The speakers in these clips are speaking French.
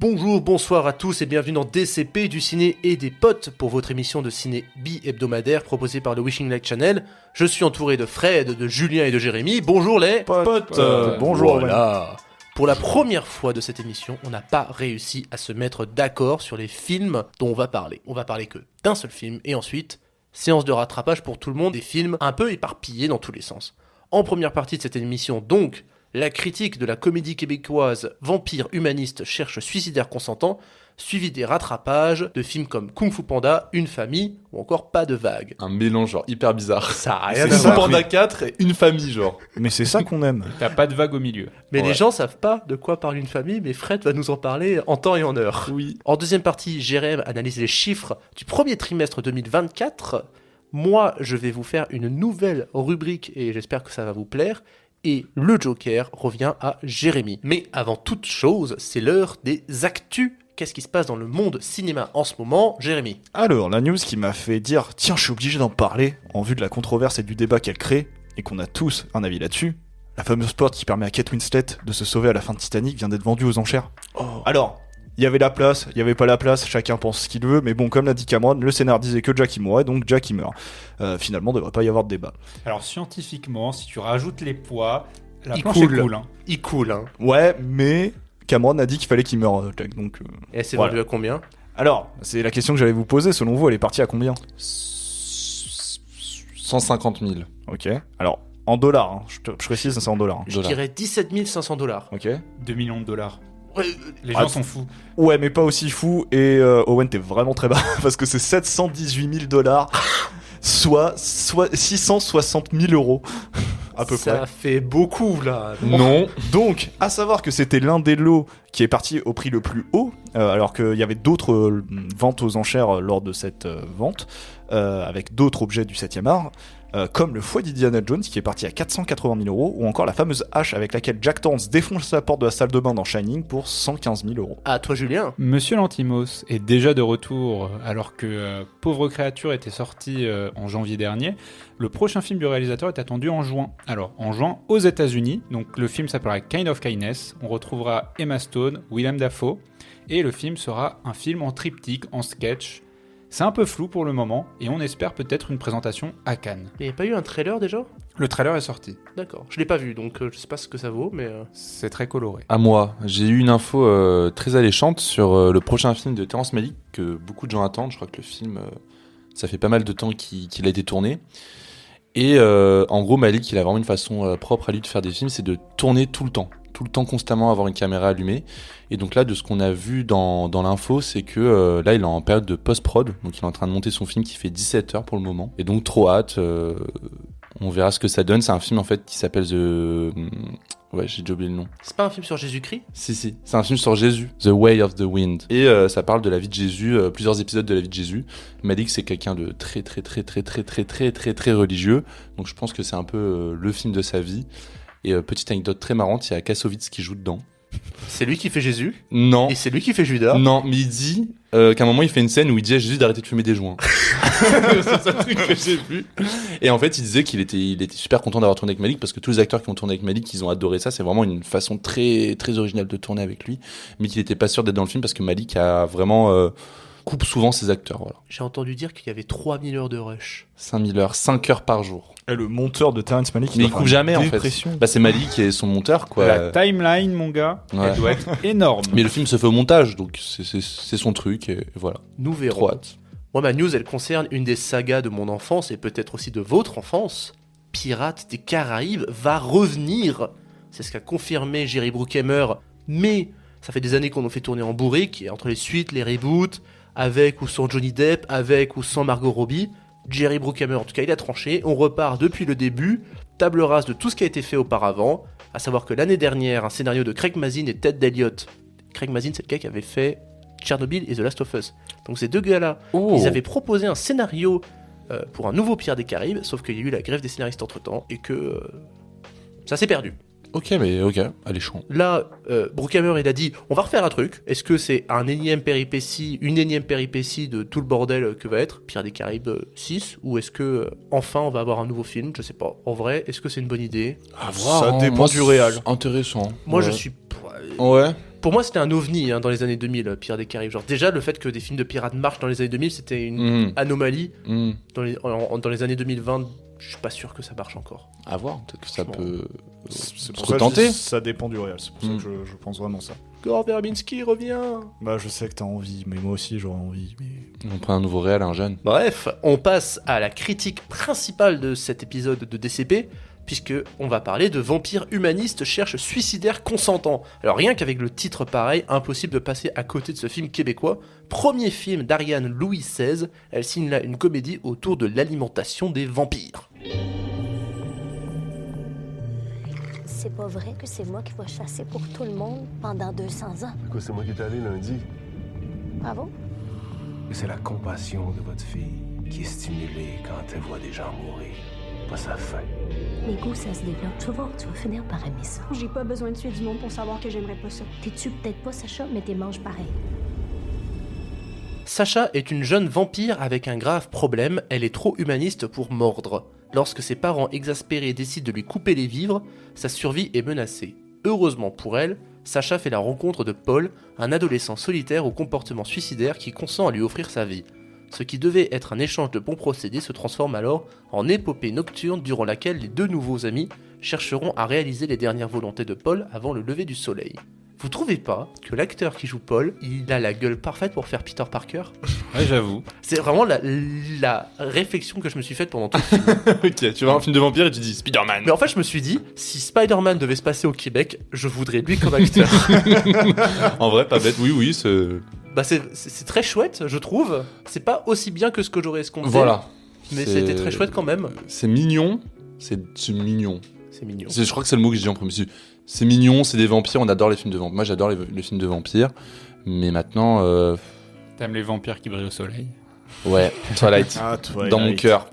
Bonjour, bonsoir à tous et bienvenue dans DCP du ciné et des potes pour votre émission de ciné bi-hebdomadaire proposée par le Wishing Light Channel. Je suis entouré de Fred, de Julien et de Jérémy. Bonjour les potes. Bonjour. Voilà. Pour la première fois de cette émission, on n'a pas réussi à se mettre d'accord sur les films dont on va parler. On va parler que d'un seul film et ensuite, séance de rattrapage pour tout le monde, des films un peu éparpillés dans tous les sens. En première partie de cette émission, donc, la critique de la comédie québécoise Vampire humaniste cherche suicidaire consentant, suivi des rattrapages de films comme Kung Fu Panda, Une famille ou encore Pas de vague. Un mélange genre hyper bizarre. Ça a rien à Kung Fu voir. Panda 4 et Une famille genre. Mais c'est ça qu'on aime. T'as pas de vague au milieu. Mais Ouais. les gens savent pas de quoi parle Une famille, mais Fred va nous en parler en temps et en heure. Oui. En deuxième partie, Jérém analyse les chiffres du premier trimestre 2024. Moi, je vais vous faire une nouvelle rubrique et j'espère que ça va vous plaire. Et le Joker revient à Jérémy. Mais avant toute chose, c'est l'heure des actus. Qu'est-ce qui se passe dans le monde cinéma en ce moment, Jérémy? Alors, la news qui m'a fait dire « Tiens, je suis obligé d'en parler » en vue de la controverse et du débat qu'elle crée, et qu'on a tous un avis là-dessus, la fameuse porte qui permet à Kate Winslet de se sauver à la fin de Titanic vient d'être vendue aux enchères. Alors, il y avait la place, il y avait pas la place, chacun pense ce qu'il veut, mais bon, comme l'a dit Cameron, le scénar disait que Jack y mourrait, donc Jack y meurt. Finalement, il devrait pas y avoir de débat. Alors scientifiquement, si tu rajoutes les poids, la Il planche coule. est cool. Hein. Il coule, hein. Ouais, mais Cameron a dit qu'il fallait qu'il meure, Jack, donc... Et c'est Voilà. vendu à combien? Alors, c'est la question que j'allais vous poser, selon vous, elle est partie à combien? 150 000 Ok, alors, en dollars, hein. je précise, c'est en dollars. Hein. Je dollars. dirais 17 500 $. Ok. 2 millions de dollars. Ouais, Les Ah, gens sont fous. Ouais, mais pas aussi fou. Et Owen, t'es vraiment très bas parce que c'est 718 000 $, soit 660 000 euros à peu ça près. fait beaucoup, là. Non. Donc, à savoir que c'était l'un des lots qui est parti au prix le plus haut, alors qu'il y avait d'autres ventes aux enchères lors de cette vente, avec d'autres objets du 7e art. Comme le fouet d'Indiana Jones qui est parti à 480 000 €, ou encore la fameuse hache avec laquelle Jack Torrance défonce la porte de la salle de bain dans Shining pour 115 000 €. À toi, Julien. Monsieur Lantimos est déjà de retour alors que Pauvre créature était sorti en janvier dernier. Le prochain film du réalisateur est attendu en juin. Alors, en juin, aux États-Unis. Donc, le film s'appellera Kind of Kindness. On retrouvera Emma Stone, Willem Dafoe. Et le film sera un film en triptyque, en sketch. C'est un peu flou pour le moment et on espère peut-être une présentation à Cannes. Il n'y a pas eu un trailer déjà? Le trailer est sorti. D'accord. Je l'ai pas vu, donc je sais pas ce que ça vaut, mais... C'est très coloré. À moi, j'ai eu une info très alléchante sur le prochain film de Terrence Malick que beaucoup de gens attendent. Je crois que le film, ça fait pas mal de temps qu'il a été tourné. Et en gros, Malick, il a vraiment une façon propre à lui de faire des films, c'est de tourner tout le temps constamment, avoir une caméra allumée. Et donc là, de ce qu'on a vu dans l'info, c'est que là, il est en période de post-prod, donc il est en train de monter son film qui fait 17 heures pour le moment. Et donc trop hâte, on verra ce que ça donne. C'est un film en fait qui s'appelle Ouais, j'ai déjà oublié le nom. C'est pas un film sur Jésus-Christ? Si, c'est un film sur Jésus, The Way of the Wind. Et ça parle de la vie de Jésus, plusieurs épisodes de la vie de Jésus. Malik, c'est quelqu'un de très religieux, donc je pense que c'est un peu le film de sa vie. Et petite anecdote très marrante, il y a Kassovitz qui joue dedans. C'est lui qui fait Jésus? Non. Et c'est lui qui fait Judas? Non, mais il dit qu'à un moment il fait une scène où il dit à Jésus d'arrêter de fumer des joints. C'est un truc que j'ai vu. Et en fait, il disait qu'il était super content d'avoir tourné avec Malik parce que tous les acteurs qui ont tourné avec Malik, ils ont adoré ça. C'est vraiment une façon très originale de tourner avec lui, mais qu'il était pas sûr d'être dans le film parce que Malik a vraiment coupe souvent ses acteurs. Voilà. J'ai entendu dire qu'il y avait 3000 heures de rush. 5000 heures, 5 heures par jour. Et le monteur de Terrence Malick, Mais il coupe jamais en fait. Bah c'est Malik qui est son monteur quoi. La timeline, mon gars, Ouais. elle doit être énorme. Mais le film se fait au montage, donc c'est son truc et voilà. Nous verrons. Trop hâte. Moi, ma news, elle concerne une des sagas de mon enfance et peut-être aussi de votre enfance. Pirates des Caraïbes va revenir. C'est ce qu'a confirmé Jerry Bruckheimer. Mais ça fait des années qu'on en fait tourner en bourrique, et entre les suites, les reboots, avec ou sans Johnny Depp, avec ou sans Margot Robbie, Jerry Bruckheimer, en tout cas, il a tranché. On repart depuis le début, table rase de tout ce qui a été fait auparavant, à savoir que l'année dernière, un scénario de Craig Mazin et Ted Elliott. Craig Mazin, c'est le gars qui avait fait Tchernobyl et The Last of Us. Donc ces deux gars-là, ils avaient proposé un scénario pour un nouveau Pirates des Caraïbes, sauf qu'il y a eu la grève des scénaristes entre-temps, et que ça s'est perdu. Ok, alléchant. Là, Bruckheimer, il a dit, on va refaire un truc. Est-ce que c'est une énième péripétie de tout le bordel que va être Pirates des Caraïbes 6, ou est-ce que enfin on va avoir un nouveau film? Je sais pas. En vrai, est-ce que c'est une bonne idée? À voir, Ça hein. dépend Moi, du réal. Intéressant. Moi, Ouais. je suis... Ouais. Pour moi, c'était un ovni dans les années 2000, Pirates des Caraïbes. Genre, déjà, le fait que des films de pirates marchent dans les années 2000, c'était une anomalie. Dans les années 2020, je suis pas sûr que ça marche encore. À voir, peut-être que ça Franchement. peut C'est se pour ça que je retenter. dis, ça dépend du réel. C'est pour ça que je pense vraiment ça. Gore Verbinski revient. Bah, je sais que t'as envie, mais moi aussi j'aurais envie. Mais... On prend un nouveau réel, un jeune. Bref, on passe à la critique principale de cet épisode de DCP, puisque on va parler de vampires humanistes cherchent suicidaires consentants. Alors rien qu'avec le titre pareil, impossible de passer à côté de ce film québécois. Premier film d'Ariane Louis XVI, elle signe là une comédie autour de l'alimentation des vampires. C'est pas vrai que c'est moi qui vais chasser pour tout le monde pendant 200 ans. Quoi, c'est moi qui est allé lundi. Bravo. Et c'est la compassion de votre fille qui est stimulée quand elle voit des gens mourir. Pas sa faim. Les goûts, ça se développe. Tu vas finir par aimer ça. J'ai pas besoin de tuer du monde pour savoir que j'aimerais pas ça. T'es-tu peut-être pas Sacha, mais t'es manges pareil. Sacha est une jeune vampire avec un grave problème, elle est trop humaniste pour mordre. Lorsque ses parents exaspérés décident de lui couper les vivres, sa survie est menacée. Heureusement pour elle, Sacha fait la rencontre de Paul, un adolescent solitaire au comportement suicidaire qui consent à lui offrir sa vie. Ce qui devait être un échange de bons procédés se transforme alors en épopée nocturne durant laquelle les deux nouveaux amis chercheront à réaliser les dernières volontés de Paul avant le lever du soleil. Vous trouvez pas que l'acteur qui joue Paul, il a la gueule parfaite pour faire Peter Parker ? Ouais, j'avoue. C'est vraiment la réflexion que je me suis faite pendant tout le film. Ok, tu vois un film de vampire et tu dis Spider-Man. Mais en fait, je me suis dit, si Spider-Man devait se passer au Québec, je voudrais lui comme acteur. En vrai, pas bête, oui, c'est. Bah c'est très chouette, je trouve. C'est pas aussi bien que ce que j'aurais escompté. Voilà. Mais C'est- c'était très chouette quand même. C'est mignon. C'est mignon. C'est mignon. Je crois que c'est le mot que j'ai dit en premier. C'est mignon, c'est des vampires, on adore les films de vampires. Moi, j'adore les films de vampires. Mais maintenant, T'aimes les vampires qui brillent au soleil? ouais, Twilight. Ah, toi, Dans mon cœur.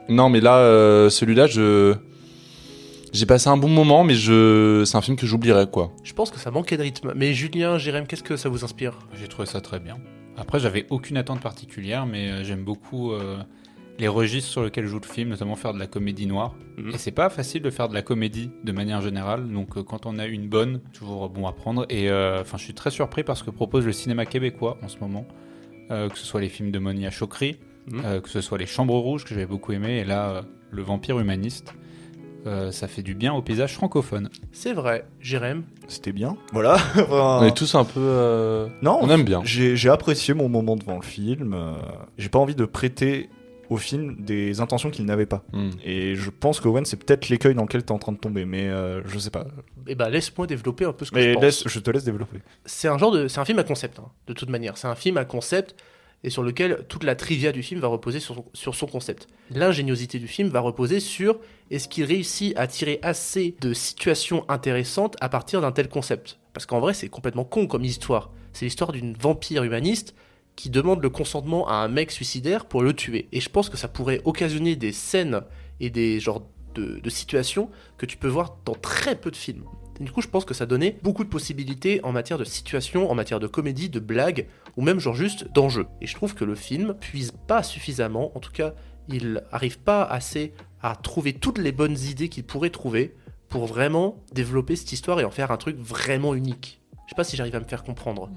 Non, mais là, celui-là, j'ai passé un bon moment, mais c'est un film que j'oublierai, quoi. Je pense que ça manquait de rythme. Mais Julien, Jérém, qu'est-ce que ça vous inspire ? J'ai trouvé ça très bien. Après, j'avais aucune attente particulière, mais j'aime beaucoup les registres sur lesquels joue le film, notamment faire de la comédie noire. Mhm. Et c'est pas facile de faire de la comédie de manière générale, donc quand on a une bonne, toujours bon à prendre. Et je suis très surpris par ce que propose le cinéma québécois en ce moment, que ce soit les films de Monia Chokri, que ce soit les Chambres Rouges que j'avais beaucoup aimé, et là, le vampire humaniste. Ça fait du bien au paysage francophone. C'est vrai, Jérém. C'était bien. Voilà. Enfin, On est tous un peu. Non, on aime bien. J'ai apprécié mon moment devant le film. J'ai pas envie de prêter au film des intentions qu'il n'avait pas. Et je pense qu'Owen, c'est peut-être l'écueil dans lequel t'es en train de tomber, mais je sais pas. Eh ben, laisse-moi développer un peu ce que Mais je pense. je te laisse développer. C'est un film à concept, de toute manière. C'est un film à concept et sur lequel toute la trivia du film va reposer sur son concept. L'ingéniosité du film va reposer sur est-ce qu'il réussit à tirer assez de situations intéressantes à partir d'un tel concept. Parce qu'en vrai, c'est complètement con comme histoire. C'est l'histoire d'une vampire humaniste qui demande le consentement à un mec suicidaire pour le tuer. Et je pense que ça pourrait occasionner des scènes et des genres de situations que tu peux voir dans très peu de films. Et du coup, je pense que ça donnait beaucoup de possibilités en matière de situation, en matière de comédie, de blague, ou même genre juste d'enjeu. Et je trouve que le film puise pas suffisamment, en tout cas, il arrive pas assez à trouver toutes les bonnes idées qu'il pourrait trouver pour vraiment développer cette histoire et en faire un truc vraiment unique. Je sais pas si j'arrive à me faire comprendre.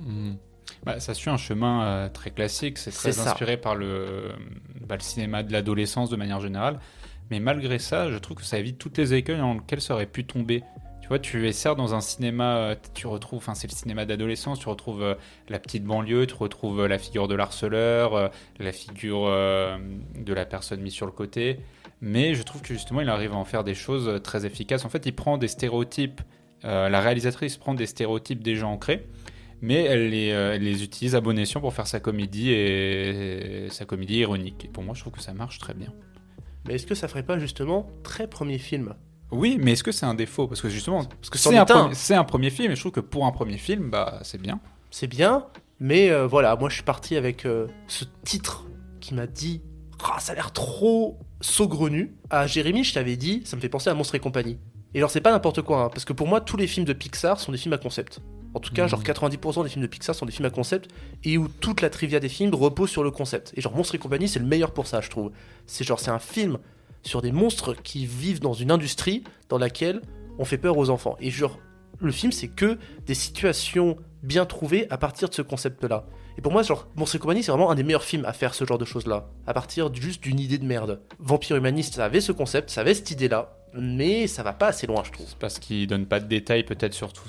Ça suit un chemin très classique, c'est très C'est ça. inspiré par le cinéma de l'adolescence de manière générale. Mais malgré ça, je trouve que ça évite toutes les écueils dans lesquels ça aurait pu tomber. Tu vois, tu es certes dans un cinéma, tu retrouves, c'est le cinéma d'adolescence, tu retrouves la petite banlieue, tu retrouves la figure de l'harceleur, la figure de la personne mise sur le côté. Mais je trouve que justement, il arrive à en faire des choses très efficaces. En fait, il prend des stéréotypes, la réalisatrice prend des stéréotypes déjà ancrés, mais elle les utilise à bon escient pour faire sa comédie et sa comédie ironique. Et pour moi, je trouve que ça marche très bien. Mais est-ce que ça ferait pas justement très premier film ? Oui, mais est-ce que c'est un défaut? Parce que justement, Parce que c'en est un. c'est un premier film, et je trouve que pour un premier film, c'est bien. C'est bien, mais voilà, moi je suis parti avec ce titre qui m'a dit ça a l'air trop saugrenu. À Jérémy, je t'avais dit, ça me fait penser à Monstres et compagnie. Et alors, c'est pas n'importe quoi, parce que pour moi, tous les films de Pixar sont des films à concept. En tout cas, genre 90% des films de Pixar sont des films à concept et où toute la trivia des films repose sur le concept. Et genre, Monstres et compagnie, c'est le meilleur pour ça, je trouve. C'est un film sur des monstres qui vivent dans une industrie dans laquelle on fait peur aux enfants. Et genre, le film, c'est que des situations bien trouvées à partir de ce concept-là. Et pour moi, genre, Monstres et compagnie, c'est vraiment un des meilleurs films à faire ce genre de choses-là, à partir juste d'une idée de merde. Vampire Humaniste, ça avait ce concept, ça avait cette idée-là, mais ça va pas assez loin, je trouve. C'est parce qu'il donne pas de détails peut-être sur tout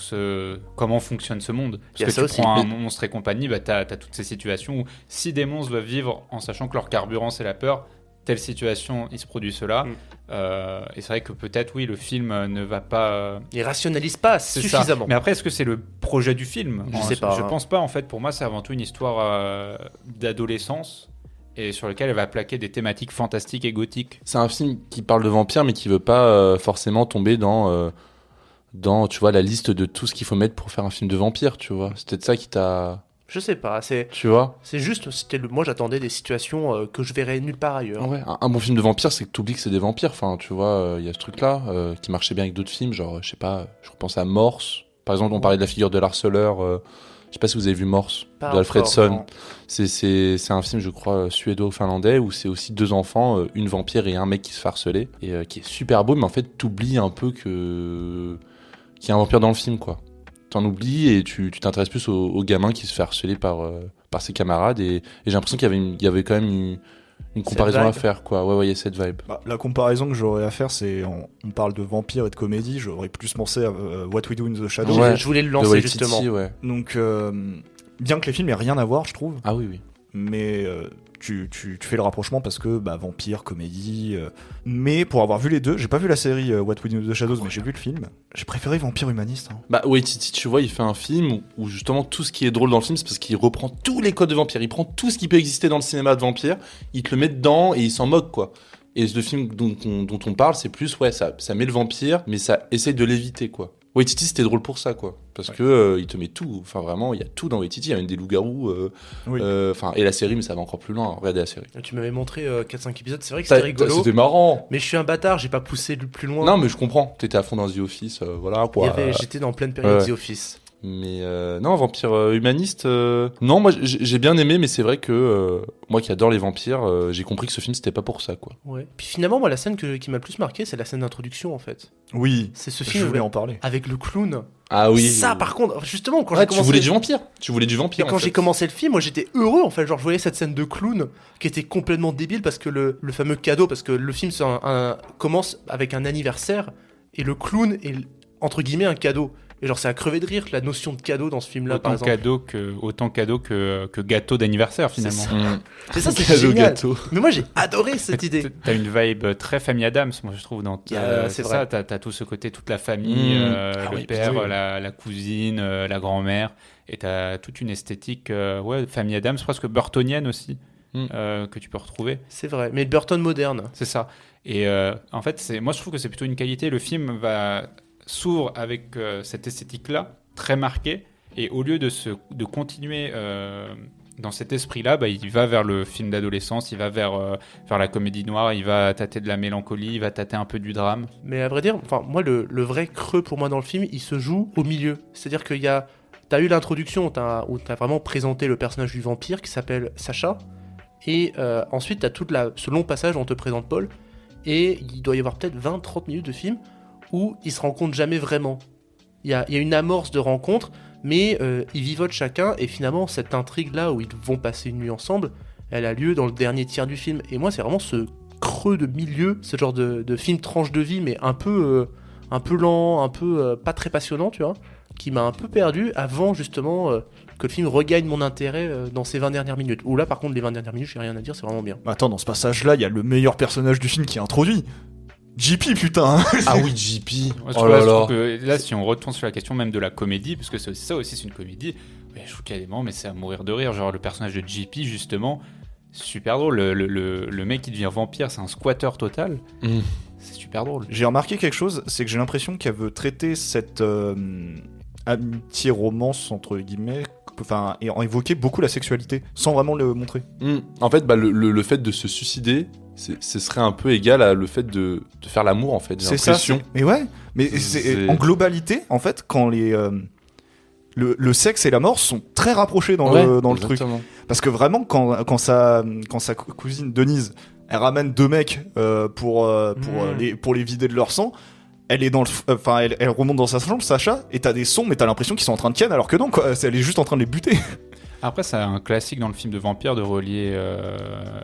comment fonctionne ce monde. Il y a Parce ça que tu aussi. prends un monstre et compagnie, bah t'as toutes ces situations où si des monstres doivent vivre en sachant que leur carburant c'est la peur, telle situation il se produit cela. Et c'est vrai que peut-être oui le film ne va pas. Il rationalise pas C'est suffisamment. ça. Mais après est-ce que c'est le projet du film? Je sais pas. Je pense pas en fait. Pour moi c'est avant tout une histoire d'adolescence. Et sur lequel elle va plaquer des thématiques fantastiques et gothiques. C'est un film qui parle de vampires, mais qui veut pas forcément tomber dans, tu vois, la liste de tout ce qu'il faut mettre pour faire un film de vampire, tu vois. C'est peut-être ça qui t'a... Je sais pas, Tu vois. c'est juste, moi j'attendais des situations que je verrais nulle part ailleurs. Ouais, un bon film de vampire, c'est que t'oublies que c'est des vampires. Enfin, tu vois, il y a ce truc-là qui marchait bien avec d'autres films, genre, je sais pas, je repense à Morse. Par exemple, on parlait de la figure de l'harceleur. Je sais pas si vous avez vu Morse Pas de Alfredson. encore, non. C'est un film, je crois, suédo-finlandais où c'est aussi deux enfants, une vampire et un mec qui se fait harceler et qui est super beau, mais en fait, t'oublies un peu qu'il y a un vampire dans le film, quoi. T'en oublies et tu t'intéresses plus au gamin qui se fait harceler par ses camarades et j'ai l'impression qu'il y avait quand même une comparaison à vibe. faire, quoi. Ouais, il y a cette vibe. Bah, la comparaison que j'aurais à faire, c'est on parle de vampire et de comédie, j'aurais plus pensé à What We Do in the Shadows. Ouais. Je voulais le De lancer Waititi, justement. ouais. Donc, bien que les films aient rien à voir, je trouve, Ah oui, oui. mais tu fais le rapprochement parce que vampire, comédie. Mais pour avoir vu les deux, j'ai pas vu la série What We Do in the Shadows, mais j'ai vu le film. J'ai préféré Vampire Humaniste. Hein. Bah, Waititi, tu vois, il fait un film où justement tout ce qui est drôle dans le film, c'est parce qu'il reprend tous les codes de vampire. Il prend tout ce qui peut exister dans le cinéma de vampire, il te le met dedans et il s'en moque, quoi. Et le film dont on parle, c'est plus, ouais, ça met le vampire, mais ça essaye de l'éviter, quoi. Waititi, c'était drôle pour ça, quoi. Parce que il te met tout. Enfin, vraiment, il y a tout dans Waititi. Il y a même des loups-garous. Oui. Et la série, mais ça va encore plus loin. Regardez la série. Tu m'avais montré 4-5 épisodes, c'est vrai que c'était rigolo. C'était marrant. Mais je suis un bâtard, j'ai pas poussé plus loin. Non, mais je comprends. T'étais à fond dans The Office, voilà, quoi. J'étais dans pleine période Ouais. The Office. Mais non, vampire humaniste. Non, moi j'ai bien aimé, mais c'est vrai que moi qui adore les vampires, j'ai compris que ce film c'était pas pour ça, quoi. Ouais. Puis finalement, moi, la scène qui m'a le plus marqué, c'est la scène d'introduction en fait. Oui, C'est ce je film voulais en parler. avec le clown. Ah oui. Ça, par contre, justement, quand Ouais, j'ai tu commencé. voulais du vampire. Tu voulais du Et vampire. quand en j'ai fait. commencé le film, moi j'étais heureux en fait. Genre, je voyais cette scène de clown qui était complètement débile parce que le fameux cadeau, parce que le film commence avec un anniversaire et le clown est entre guillemets un cadeau. Et genre, c'est à crever de rire la notion de cadeau dans ce film-là, par Autant exemple. cadeau que gâteau d'anniversaire finalement. C'est ça, c'est Cadeau génial. gâteau. Mais moi j'ai adoré cette idée. T'as une vibe très famille Adams, moi je trouve. C'est vrai. ça, t'as tout ce côté, toute la famille, le oui, père, putain, oui. la cousine, la grand-mère, et t'as toute une esthétique, famille Adams, presque burtonienne aussi, que tu peux retrouver. C'est vrai. Mais le Burton moderne. C'est ça. Et en fait, moi je trouve que c'est plutôt une qualité. Le film s'ouvre avec cette esthétique-là, très marquée, et au lieu de continuer dans cet esprit-là, il va vers le film d'adolescence, il va vers la comédie noire, il va tâter de la mélancolie, il va tâter un peu du drame. Mais à vrai dire, enfin, moi, le vrai creux pour moi dans le film, il se joue au milieu. C'est-à-dire qu'il y a. T'as eu l'introduction où t'as vraiment présenté le personnage du vampire qui s'appelle Sacha. Et ensuite, t'as ce long passage où on te présente Paul. Et il doit y avoir peut-être 20-30 minutes de film où ils se rencontrent jamais vraiment. Il y a une amorce de rencontre, mais ils vivotent chacun. Et finalement, cette intrigue-là où ils vont passer une nuit ensemble, elle a lieu dans le dernier tiers du film. Et moi, c'est vraiment ce creux de milieu, ce genre de film tranche de vie, mais un peu lent, un peu pas très passionnant, tu vois, qui m'a un peu perdu avant justement que le film regagne mon intérêt dans ces 20 dernières minutes. Où là, par contre, les 20 dernières minutes, j'ai rien à dire, c'est vraiment bien. Attends, dans ce passage-là, il y a le meilleur personnage du film qui est introduit. JP, putain. Ah oui, JP. Moi, Oh là je là. trouve que là, si on retourne sur la question même de la comédie, parce que ça aussi, c'est une comédie, je trouve qu'il y a des moments, mais c'est à mourir de rire. Genre le personnage de JP, justement, super drôle. Le mec qui devient vampire, c'est un squatter total. C'est super drôle. J'ai remarqué quelque chose, c'est que j'ai l'impression qu'elle veut traiter cette amitié-romance, entre guillemets, et en évoquer beaucoup la sexualité, sans vraiment le montrer. En fait, le fait de se suicider, ce serait un peu égal à le fait de faire l'amour, en fait. J'ai C'est ça. l'impression. Mais ouais, mais C'est- en globalité, en fait, quand le sexe et la mort sont très rapprochés dans Ouais, le truc. exactement. Parce que vraiment, quand sa cousine Denise, elle ramène deux mecs pour les vider de leur sang, elle est dans enfin, elle remonte dans sa chambre, Sacha, et t'as des sons, mais t'as l'impression qu'ils sont en train de ken, alors que non, quoi. Elle est juste en train de les buter. Après, c'est un classique dans le film de vampire de relier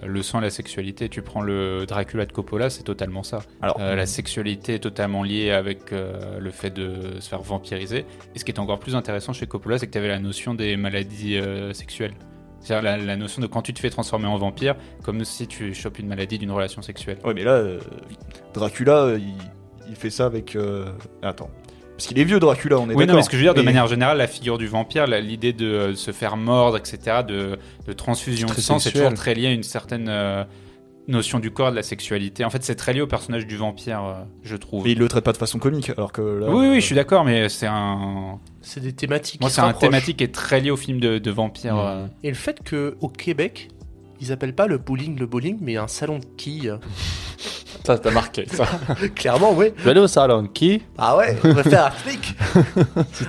le sang et la sexualité. Tu prends le Dracula de Coppola, c'est totalement ça. Alors, La sexualité est totalement liée avec le fait de se faire vampiriser. Et ce qui est encore plus intéressant chez Coppola, c'est que tu avais la notion des maladies sexuelles. C'est-à-dire la notion de quand tu te fais transformer en vampire, comme si tu chopes une maladie d'une relation sexuelle. ouais, mais là, Dracula, il fait ça avec. Attends. Parce qu'il est vieux, Dracula, on est Oui, d'accord. non, mais ce que je veux dire, de Et- manière générale, la figure du vampire, l'idée de se faire mordre, etc., de transfusion de Très sang, c'est sexuel. toujours très lié à une certaine notion du corps, de la sexualité. En fait, c'est très lié au personnage du vampire, je trouve. Mais il le traite pas de façon comique, alors que là. Oui, je suis d'accord, mais c'est un. C'est des thématiques Moi, qui c'est se un rapprochent. thématique qui est très lié au film de vampire. Mmh. Et le fait qu'au Québec, ils appellent pas le bowling, mais un salon de quilles. Ça, t'as marqué, ça. Clairement, oui. Je vais aller au salon. Qui? Ah ouais, on va faire un trick.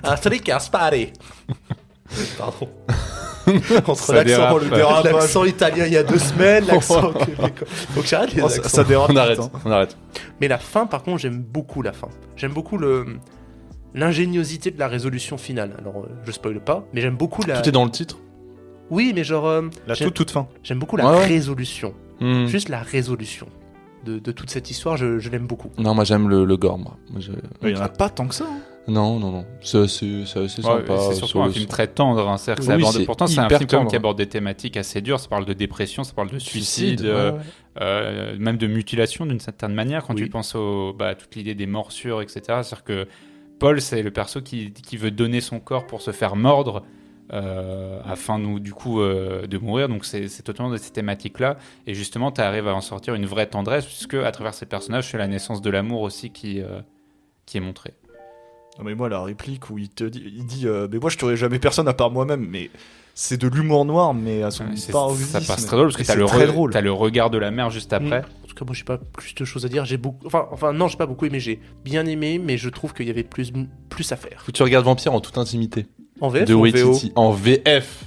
Un trick et un sparé. Pardon. Entre Ça dérape. l'accent italien il y a 2 semaines, l'accent québécois. Faut que j'arrête les Oh, accents. ça dérape. On arrête, putain. on arrête. Mais la fin, par contre, j'aime beaucoup la fin. J'aime beaucoup l'ingéniosité de la résolution finale. Alors, je spoil pas, mais j'aime beaucoup la. Tout est dans le titre. Oui, mais genre. La j'aime, toute fin. j'aime beaucoup la Ouais, ouais. résolution. Hmm. Juste la résolution de toute cette histoire, je l'aime beaucoup. Non, moi j'aime le gore, moi. Il y en a pas tant que ça. Hein. Non. C'est assez Ouais, sympa. c'est surtout un film très tendre. Hein. C'est-à-dire que ça Oui, aborde- c'est pourtant, c'est un hyper film quand même tendre. qui aborde des thématiques assez dures. Ça parle de dépression, ça parle de suicide, ouais. même de mutilation d'une certaine manière. Quand Oui. tu penses à toute l'idée des morsures, etc. C'est-à-dire que Paul, c'est le perso qui veut donner son corps pour se faire mordre. Afin du coup de mourir, donc c'est totalement de ces thématiques-là, et justement tu arrives à en sortir une vraie tendresse, puisque à travers ces personnages c'est la naissance de l'amour aussi qui est montrée. Non, mais moi, la réplique où il dit mais moi, je tuerai jamais personne à part moi-même, mais c'est de l'humour noir, mais à son Ouais, paroxysme. ça passe très drôle parce que Et t'as c'est le, très drôle. t'as le regard de la mère juste après. En tout cas, moi, j'ai pas plus de choses à dire. J'ai beaucoup. Enfin, non, j'ai pas beaucoup aimé. J'ai bien aimé, mais je trouve qu'il y avait plus à faire. Faut que tu regardes Vampire en toute intimité. En VF De ou en VO. Waititi. En VF.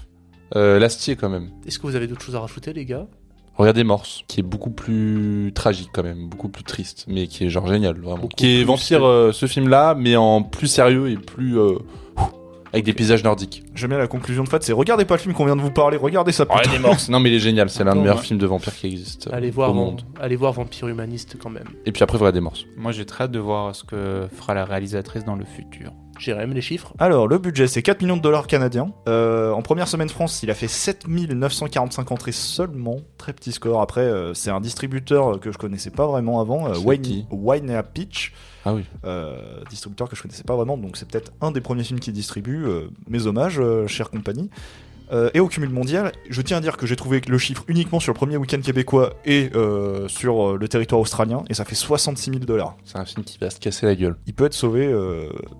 L'astier quand même. Est-ce que vous avez d'autres choses à rajouter, les gars? Regardez Morse, qui est beaucoup plus tragique quand même, beaucoup plus triste, mais qui est genre génial, vraiment. Beaucoup Qui est plus- Vampire, ce film-là, mais en plus sérieux et plus... avec des paysages nordiques. J'aime bien la conclusion de Fat, c'est regardez pas le film qu'on vient de vous parler, regardez ça. putain. Regardez Morse. Non mais il est génial, c'est l'un des Attends, meilleurs ouais. films de vampires qui existe Allez au monde. voir Vampire Humaniste quand même. Et puis après, regardez Morse. Moi j'ai très hâte de voir ce que fera la réalisatrice dans le futur. Jérém, les chiffres? Alors, le budget, c'est 4 millions de dollars canadiens. En première semaine France, il a fait 7945 entrées seulement. Très petit score. Après, c'est un distributeur que je connaissais pas vraiment avant, C'est qui Wine Pitch. Ah oui. Distributeur que je connaissais pas vraiment, donc c'est peut-être un des premiers films qu'il distribue. Mes hommages, chère compagnie. Et au cumul mondial, je tiens à dire que j'ai trouvé le chiffre uniquement sur le premier week-end québécois et sur le territoire australien, et ça fait 66 000 dollars. C'est un film qui va se casser la gueule. Il peut être sauvé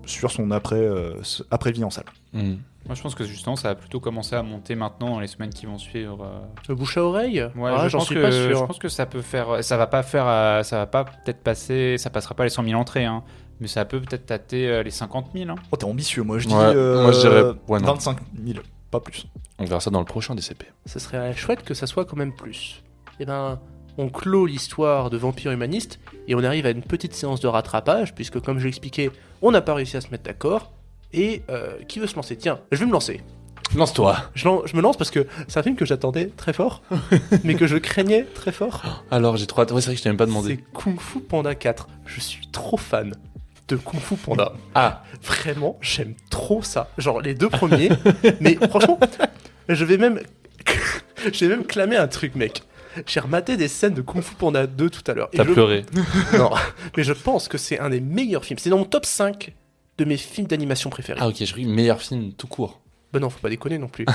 sur son après-vie en salle. Hmm. Moi je pense que justement ça va plutôt commencer à monter maintenant dans les semaines qui vont suivre. Le bouche à oreille? Ouais, Ah, je j'en pense suis que, pas sûr. Je pense que ça peut faire, ça va pas peut-être passer, ça passera pas les 100 000 entrées, hein, mais ça peut peut-être tâter les 50 000. Hein. Oh, t'es ambitieux, moi je dis Ouais, moi, je dirais ouais, non. 25 000, pas plus. On verra ça dans le prochain DCP. Ce serait chouette que ça soit quand même plus. Eh ben, on clôt l'histoire de Vampire Humaniste et on arrive à une petite séance de rattrapage, puisque comme je l'expliquais, on n'a pas réussi à se mettre d'accord. Et qui veut se lancer? Tiens, je vais me lancer. Lance-toi. Je me lance parce que c'est un film que j'attendais très fort, mais que je craignais très fort. Alors, j'ai trop hâte. Ouais, c'est vrai que je t'ai même pas demandé. C'est Kung Fu Panda 4. Je suis trop fan de Kung Fu Panda. Ah, Vraiment, j'aime trop ça. Genre les 2 premiers. Mais franchement, je vais même clamer un truc, mec. J'ai rematé des scènes de Kung Fu Panda 2 tout à l'heure. Et t'as pleuré. Non, mais je pense que c'est un des meilleurs films. C'est dans mon top 5 de mes films d'animation préférés. Ah ok, je crois meilleur film tout court. Ben non, faut pas déconner non plus.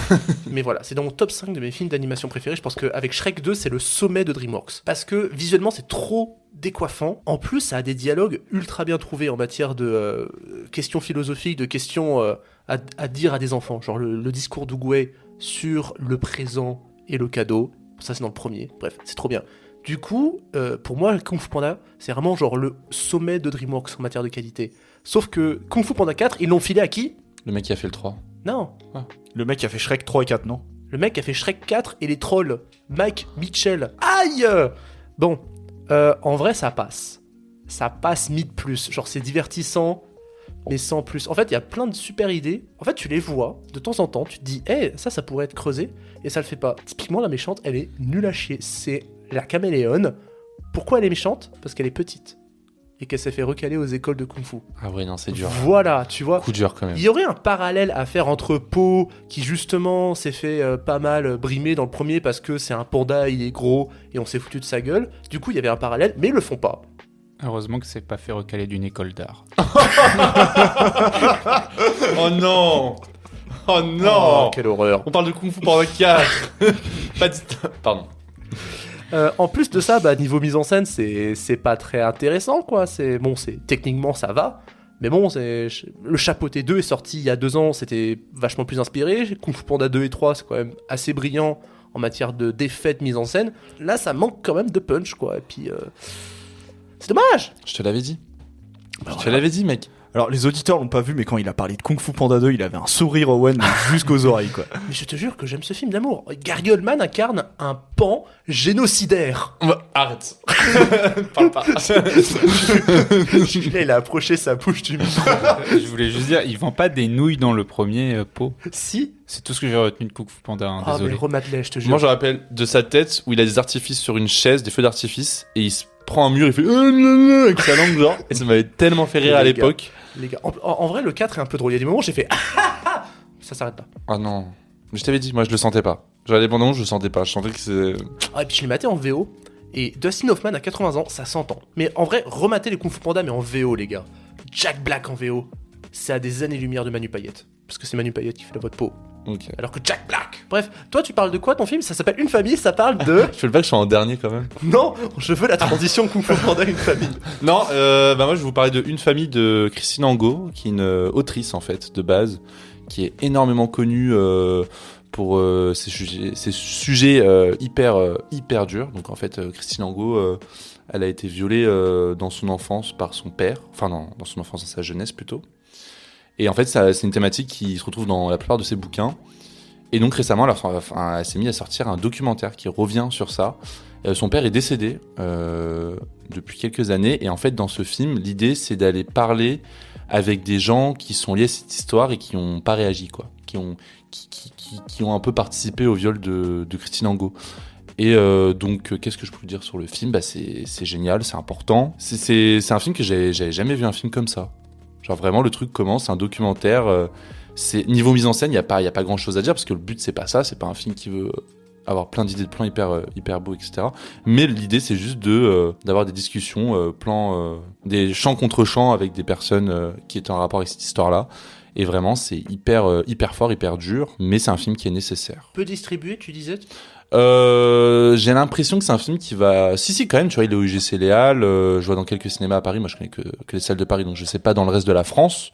Mais voilà, c'est dans mon top 5 de mes films d'animation préférés. Je pense qu'avec Shrek 2, c'est le sommet de DreamWorks. Parce que visuellement, c'est trop décoiffant. En plus, ça a des dialogues ultra bien trouvés en matière de questions philosophiques, de questions à dire à des enfants. Genre le discours d'Oogway sur le présent et le cadeau. Ça, c'est dans le premier. Bref, c'est trop bien. Du coup, pour moi, Kung Fu Panda, c'est vraiment genre le sommet de DreamWorks en matière de qualité. Sauf que Kung Fu Panda 4, ils l'ont filé à qui? Le mec qui a fait le 3. Non, Le mec qui a fait Shrek 3 et 4, non? le mec a fait Shrek 4 et les trolls. Mike Mitchell. Aïe! Bon, en vrai, ça passe. ça passe mid plus. Genre, c'est divertissant, mais sans plus. En fait, il y a plein de super idées. En fait, tu les vois de temps en temps. Tu te dis, ça pourrait être creusé. Et ça le fait pas. Typiquement, la méchante, elle est nulle à chier. C'est la caméléone. Pourquoi elle est méchante ? Parce qu'elle est petite. Et qu'elle s'est fait recaler aux écoles de Kung Fu. Ah ouais, non, c'est dur. Voilà, tu vois. Coup dur quand même. Il y aurait un parallèle à faire entre Po, qui justement s'est fait pas mal brimer dans le premier parce que c'est un panda, il est gros, et on s'est foutu de sa gueule. Du coup, il y avait un parallèle, mais ils le font pas. Heureusement que c'est pas fait recaler d'une école d'art. Oh non. Oh non. Quelle horreur. On parle de Kung Fu Panda 4. Pas de... Pardon. En plus de ça, niveau mise en scène, c'est pas très intéressant, quoi. Techniquement, ça va. Mais bon, le Chapeauté 2 est sorti il y a 2 ans, c'était vachement plus inspiré. Kung Fu Panda 2 et 3, c'est quand même assez brillant en matière d'effets de mise en scène. Là, ça manque quand même de punch, quoi. Et puis, c'est dommage. Je te l'avais dit. Je te l'avais dit, mec. Alors, les auditeurs l'ont pas vu, mais quand il a parlé de Kung Fu Panda 2, il avait un sourire Owen jusqu'aux oreilles, quoi. Mais je te jure que j'aime ce film d'amour. Gary Oldman incarne un pan génocidaire. Arrête. Parle pas. Là, il a approché sa bouche du micro. Je voulais juste dire, il vend pas des nouilles dans le premier pot. Si. C'est tout ce que j'ai retenu de Kung Fu Panda, hein, désolé. Mais remate-les, je te jure. Moi, je me rappelle de sa tête où il a des artifices sur une chaise, des feux d'artifice, et il se prend un mur, il fait avec sa langue, genre. Et ça m'avait tellement fait rire à l'époque. Les gars, en vrai, le 4 est un peu drôle. Il y a des moments où j'ai fait ça s'arrête pas. Ah non. Mais je t'avais dit, moi, je le sentais pas. Genre, indépendamment, je le sentais pas. Je sentais que c'est. Et puis je l'ai maté en VO. Et Dustin Hoffman à 80 ans, ça s'entend. Mais en vrai, remater les Kung Fu Panda, mais en VO, les gars. Jack Black en VO, c'est à des années-lumière de Manu Payette. Parce que c'est Manu Payette qui fait la voix de peau. Ok. Alors que Jack Black. Bref, toi, tu parles de quoi ton film ? Ça s'appelle Une famille, ça parle de. Je fais le pas que je sois en dernier quand même. Non, je veux la transition Kung Fu Panda, Une famille. Non, moi, je vais vous parler de Une famille de Christine Angot, qui est une autrice, en fait, de base, qui est énormément connue pour ces sujets hyper durs. Donc, en fait, Christine Angot, elle a été violée dans son enfance par son père. Enfin, non, dans son enfance, dans sa jeunesse plutôt. Et en fait, c'est une thématique qui se retrouve dans la plupart de ses bouquins. Et donc récemment, elle s'est mise à sortir un documentaire qui revient sur ça. Son père est décédé depuis quelques années. Et en fait, dans ce film, l'idée, c'est d'aller parler avec des gens qui sont liés à cette histoire et qui n'ont pas réagi, quoi. Qui ont un peu participé au viol de Christine Angot. Et donc, qu'est-ce que je peux vous dire sur le film ? C'est génial, c'est important. C'est un film que j'avais jamais vu un film comme ça. Genre vraiment, le truc commence, c'est un documentaire. Niveau mise en scène, il y a pas grand chose à dire parce que le but c'est pas ça, c'est pas un film qui veut avoir plein d'idées de plans hyper beaux, etc. Mais l'idée c'est juste d'avoir des discussions, des chants contre chants avec des personnes qui étaient en rapport avec cette histoire-là. Et vraiment, c'est hyper fort, hyper dur, mais c'est un film qui est nécessaire. Peu distribué, tu disais ? J'ai l'impression que c'est un film qui va... Si, quand même, tu vois, il est au UGC Léal, je vois dans quelques cinémas à Paris, moi je connais que les salles de Paris, donc je sais pas dans le reste de la France,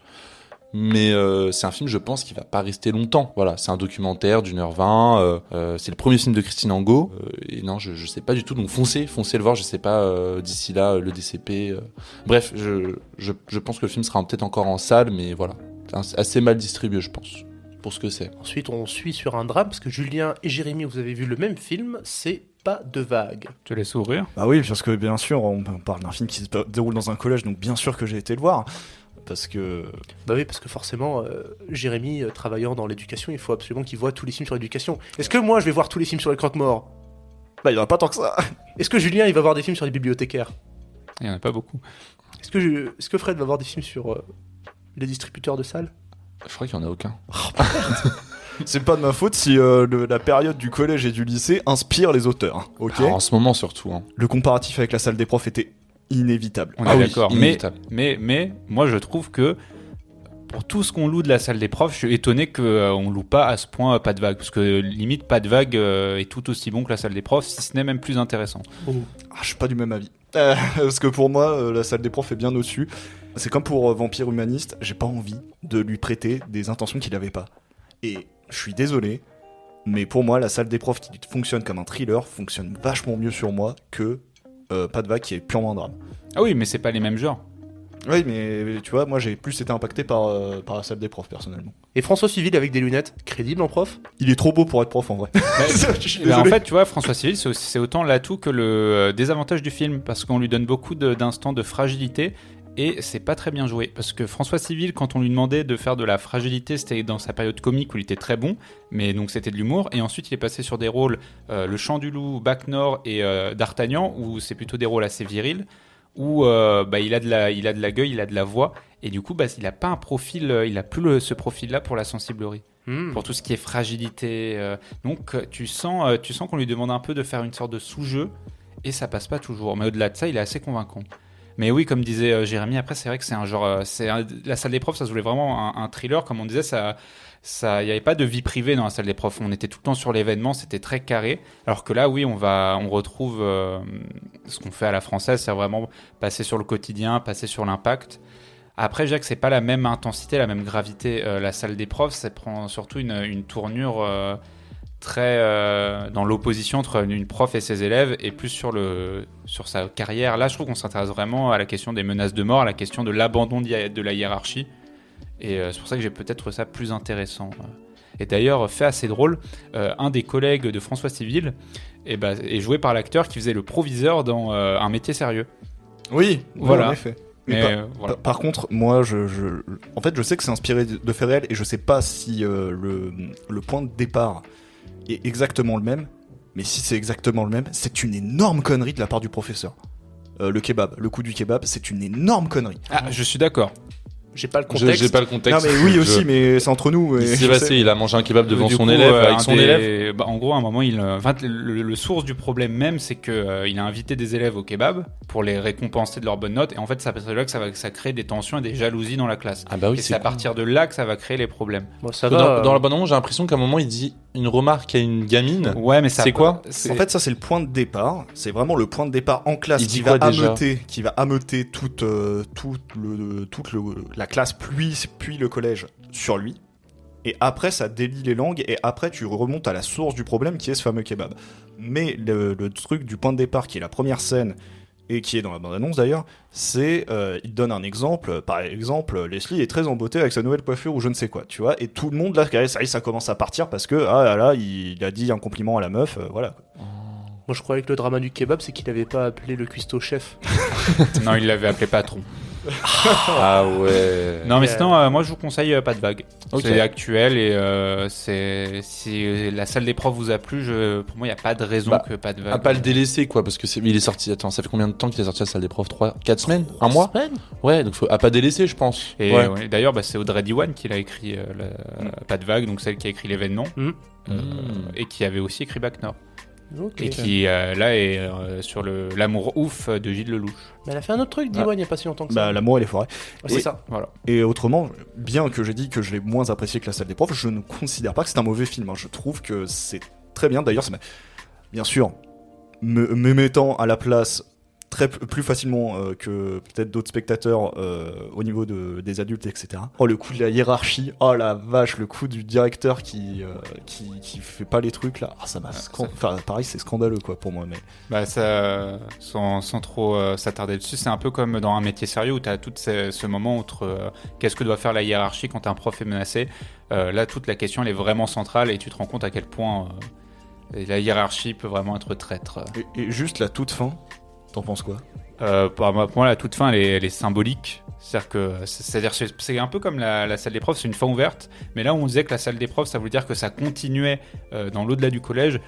mais c'est un film, je pense, qui va pas rester longtemps. Voilà, c'est un documentaire d'1h20, c'est le premier film de Christine Angot, et non, je sais pas du tout, donc foncez le voir, je sais pas, d'ici là, le DCP... Bref, je pense que le film sera peut-être encore en salle, mais voilà, assez mal distribué, je pense. Pour ce que c'est. Ensuite, on suit sur un drame, parce que Julien et Jérémy, vous avez vu le même film, c'est Pas de vague. Je te laisse ouvrir. Bah oui, parce que bien sûr, on parle d'un film qui se déroule dans un collège, donc bien sûr que j'ai été le voir. Parce que... Bah oui, parce que forcément, Jérémy, travaillant dans l'éducation, il faut absolument qu'il voit tous les films sur l'éducation. Est-ce que moi, je vais voir tous les films sur les croque-morts ? Bah il y en a pas tant que ça. Est-ce que Julien, il va voir des films sur les bibliothécaires ? Il y en a pas beaucoup. Est-ce que Fred va voir des films sur les distributeurs de salles ? Je crois qu'il y en a aucun. C'est pas de ma faute si la période du collège et du lycée inspire les auteurs, hein, ok ? En ce moment surtout. Hein. Le comparatif avec la salle des profs était inévitable. On est oui, d'accord. inévitable. Mais moi je trouve que pour tout ce qu'on loue de la salle des profs, je suis étonné qu'on loue pas à ce point Pas de vague. Parce que limite Pas de vague est tout aussi bon que la salle des profs, si ce n'est même plus intéressant. Je suis pas du même avis. Parce que pour moi, la salle des profs est bien au-dessus. C'est comme pour Vampire Humaniste, j'ai pas envie de lui prêter des intentions qu'il avait pas. Et je suis désolé, mais pour moi, la salle des profs qui fonctionne comme un thriller fonctionne vachement mieux sur moi que Pas de vague qui est purement un drame. Ah oui, mais c'est pas les mêmes genres. Oui, mais tu vois, moi j'ai plus été impacté par la salle des profs personnellement. Et François Civil avec des lunettes, crédible en prof? Il est trop beau pour être prof en vrai. Je suis Ben, en désolé. fait, tu vois, François Civil, c'est autant l'atout que le désavantage du film, parce qu'on lui donne beaucoup d'instants de fragilité, et c'est pas très bien joué. Parce que François Civil, quand on lui demandait de faire de la fragilité, c'était dans sa période comique où il était très bon, mais donc c'était de l'humour, et ensuite il est passé sur des rôles, Le Chant du Loup, Bac Nord et D'Artagnan, où c'est plutôt des rôles assez virils, où il a de la gueule, il a de la voix, et du coup, il a pas un profil, il a plus ce profil-là pour la sensiblerie. Pour tout ce qui est fragilité. Donc tu sens qu'on lui demande un peu de faire une sorte de sous-jeu et ça passe pas toujours. Mais au-delà de ça, il est assez convaincant. Mais oui, comme disait Jérémy, après c'est vrai que c'est un genre, la salle des profs, ça se voulait vraiment un thriller, comme on disait, il n'y avait pas de vie privée dans la salle des profs. On était tout le temps sur l'événement, c'était très carré. Alors que là, oui, on retrouve ce qu'on fait à la française, c'est vraiment passer sur le quotidien, passer sur l'impact. Après, je dirais que c'est pas la même intensité, la même gravité. La salle des profs, ça prend surtout une tournure très dans l'opposition entre une prof et ses élèves, et plus sur sa carrière. Là, je trouve qu'on s'intéresse vraiment à la question des menaces de mort, à la question de l'abandon de la hiérarchie. Et c'est pour ça que j'ai peut-être trouvé ça plus intéressant. Et d'ailleurs, fait assez drôle, un des collègues de François Civil est joué par l'acteur qui faisait le proviseur dans Un métier sérieux. Oui, Voilà. en effet. Mais Mais voilà. par contre, moi, en fait, je sais que c'est inspiré de faits réels et je sais pas si le point de départ est exactement le même. Mais si c'est exactement le même, c'est une énorme connerie de la part du professeur. Le kebab, le coup du kebab, c'est une énorme connerie. Ah, je suis d'accord. J'ai pas le J'ai contexte. pas le contexte. Non mais oui aussi, mais c'est entre nous. Il et s'est je passé, sais. il a mangé un kebab devant Du son coup, élève, avec un son des- élève. En gros, à un moment, le source du problème même, c'est que il a invité des élèves au kebab pour les récompenser de leurs bonnes notes. Et en fait, c'est là que ça crée des tensions et des jalousies dans la classe. Ah bah oui, et c'est à partir de là que ça va créer les problèmes. Bon, ça Dans, va. dans la bande-annonce, j'ai l'impression qu'à un moment, il dit une remarque à une gamine. Ouais, mais ça. C'est quoi En fait, ça c'est le point de départ. C'est vraiment le point de départ en classe Il dit qui quoi va déjà ameuter toute la classe puis le collège sur lui. Et après, ça délie les langues et après, tu remontes à la source du problème qui est ce fameux kebab. Mais le truc du point de départ qui est la première scène et qui est dans la bande-annonce d'ailleurs, c'est il donne un exemple. Par exemple, Leslie est très embêtée avec sa nouvelle coiffure ou je ne sais quoi, tu vois. Et tout le monde là, ça y est, ça commence à partir parce que ah là là, il a dit un compliment à la meuf, voilà. Moi, je croyais que le drama du kebab, c'est qu'il avait pas appelé le cuistot chef. Non, il l'avait appelé patron. Ah ouais. Non, mais Yeah. sinon, moi, je vous conseille Pas de vague. Ok. C'est actuel et si la salle des profs vous a plu, pour moi, il n'y a pas de raison que Pas de vague. À pas le délaisser, quoi, parce que il est sorti. Attends, ça fait combien de temps qu'il est sorti à la salle des profs 4 semaines? Un mois? Ouais, donc à pas délaisser, je pense. Et Ouais. ouais, d'ailleurs, c'est Audrey Diwan qui l'a écrit Pas de vague, donc celle qui a écrit l'événement, et qui avait aussi écrit Bac Nord. Ok. Et qui là est sur l'amour ouf de Gilles Lelouch. Mais elle a fait un autre truc, Diwan, il y a pas si longtemps que ça. Bah, l'amour et les forêts. Ouais, c'est et- ça. Voilà. Et autrement, bien que j'ai dit que je l'ai moins apprécié que la salle des profs, je ne considère pas que c'est un mauvais film. Hein. Je trouve que c'est très bien. D'ailleurs, bien sûr, me mettant à la place plus facilement que peut-être d'autres spectateurs au niveau des adultes, etc. Oh, le coup de la hiérarchie, oh la vache, le coup du directeur qui fait pas les trucs là, ça m'a enfin pareil, c'est scandaleux quoi pour moi. Mais Bah ça, sans trop s'attarder dessus, c'est un peu comme dans Un métier sérieux où tu as tout ce moment entre qu'est-ce que doit faire la hiérarchie quand un prof est menacé. Là, toute la question elle est vraiment centrale et tu te rends compte à quel point la hiérarchie peut vraiment être traître. et juste la toute fin, t'en penses quoi? Pour moi, la toute fin, elle est symbolique. C'est-à-dire que c'est un peu comme la salle des profs, c'est une fin ouverte. Mais là où on disait que la salle des profs, ça voulait dire que ça continuait dans l'au-delà du collège.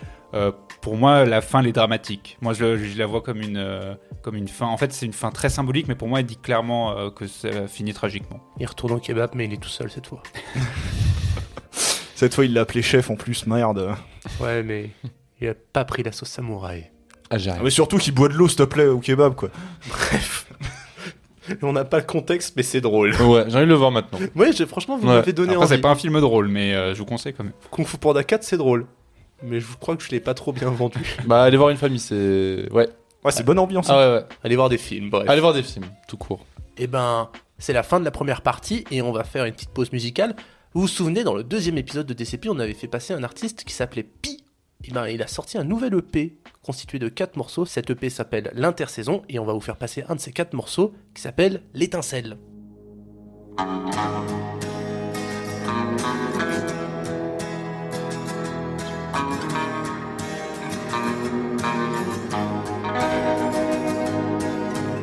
Pour moi, la fin, elle est dramatique. Moi, je la vois comme une fin. En fait, c'est une fin très symbolique, mais pour moi, elle dit clairement que ça finit tragiquement. Il retourne au kebab, mais il est tout seul cette fois. Cette fois, il l'a appelé chef en plus, merde. Ouais, mais il a pas pris la sauce samouraï. Ah, j'arrive. Mais surtout qu'il boit de l'eau, s'il te plaît, au kebab, quoi. Bref. On n'a pas le contexte, mais c'est drôle. Ouais, j'ai envie de le voir maintenant. Ouais, franchement, vous Ouais. m'avez donné Après, envie. c'est pas un film drôle, mais je vous conseille quand même. Kung Fu Panda 4, c'est drôle. Mais je crois que je l'ai pas trop bien vendu. Bah, aller voir une famille, c'est. Ouais. Ouais, c'est bonne ambiance. Ah ouais, ouais. Allez voir des films, bref. Allez voir des films, tout court. Eh ben, c'est la fin de la première partie et on va faire une petite pause musicale. Vous vous souvenez, dans le deuxième épisode de DCP, on avait fait passer un artiste qui s'appelait Pi. Eh ben, il a sorti un nouvel EP constitué de 4 morceaux. Cette EP s'appelle L'Intersaison et on va vous faire passer un de ces 4 morceaux qui s'appelle L'étincelle.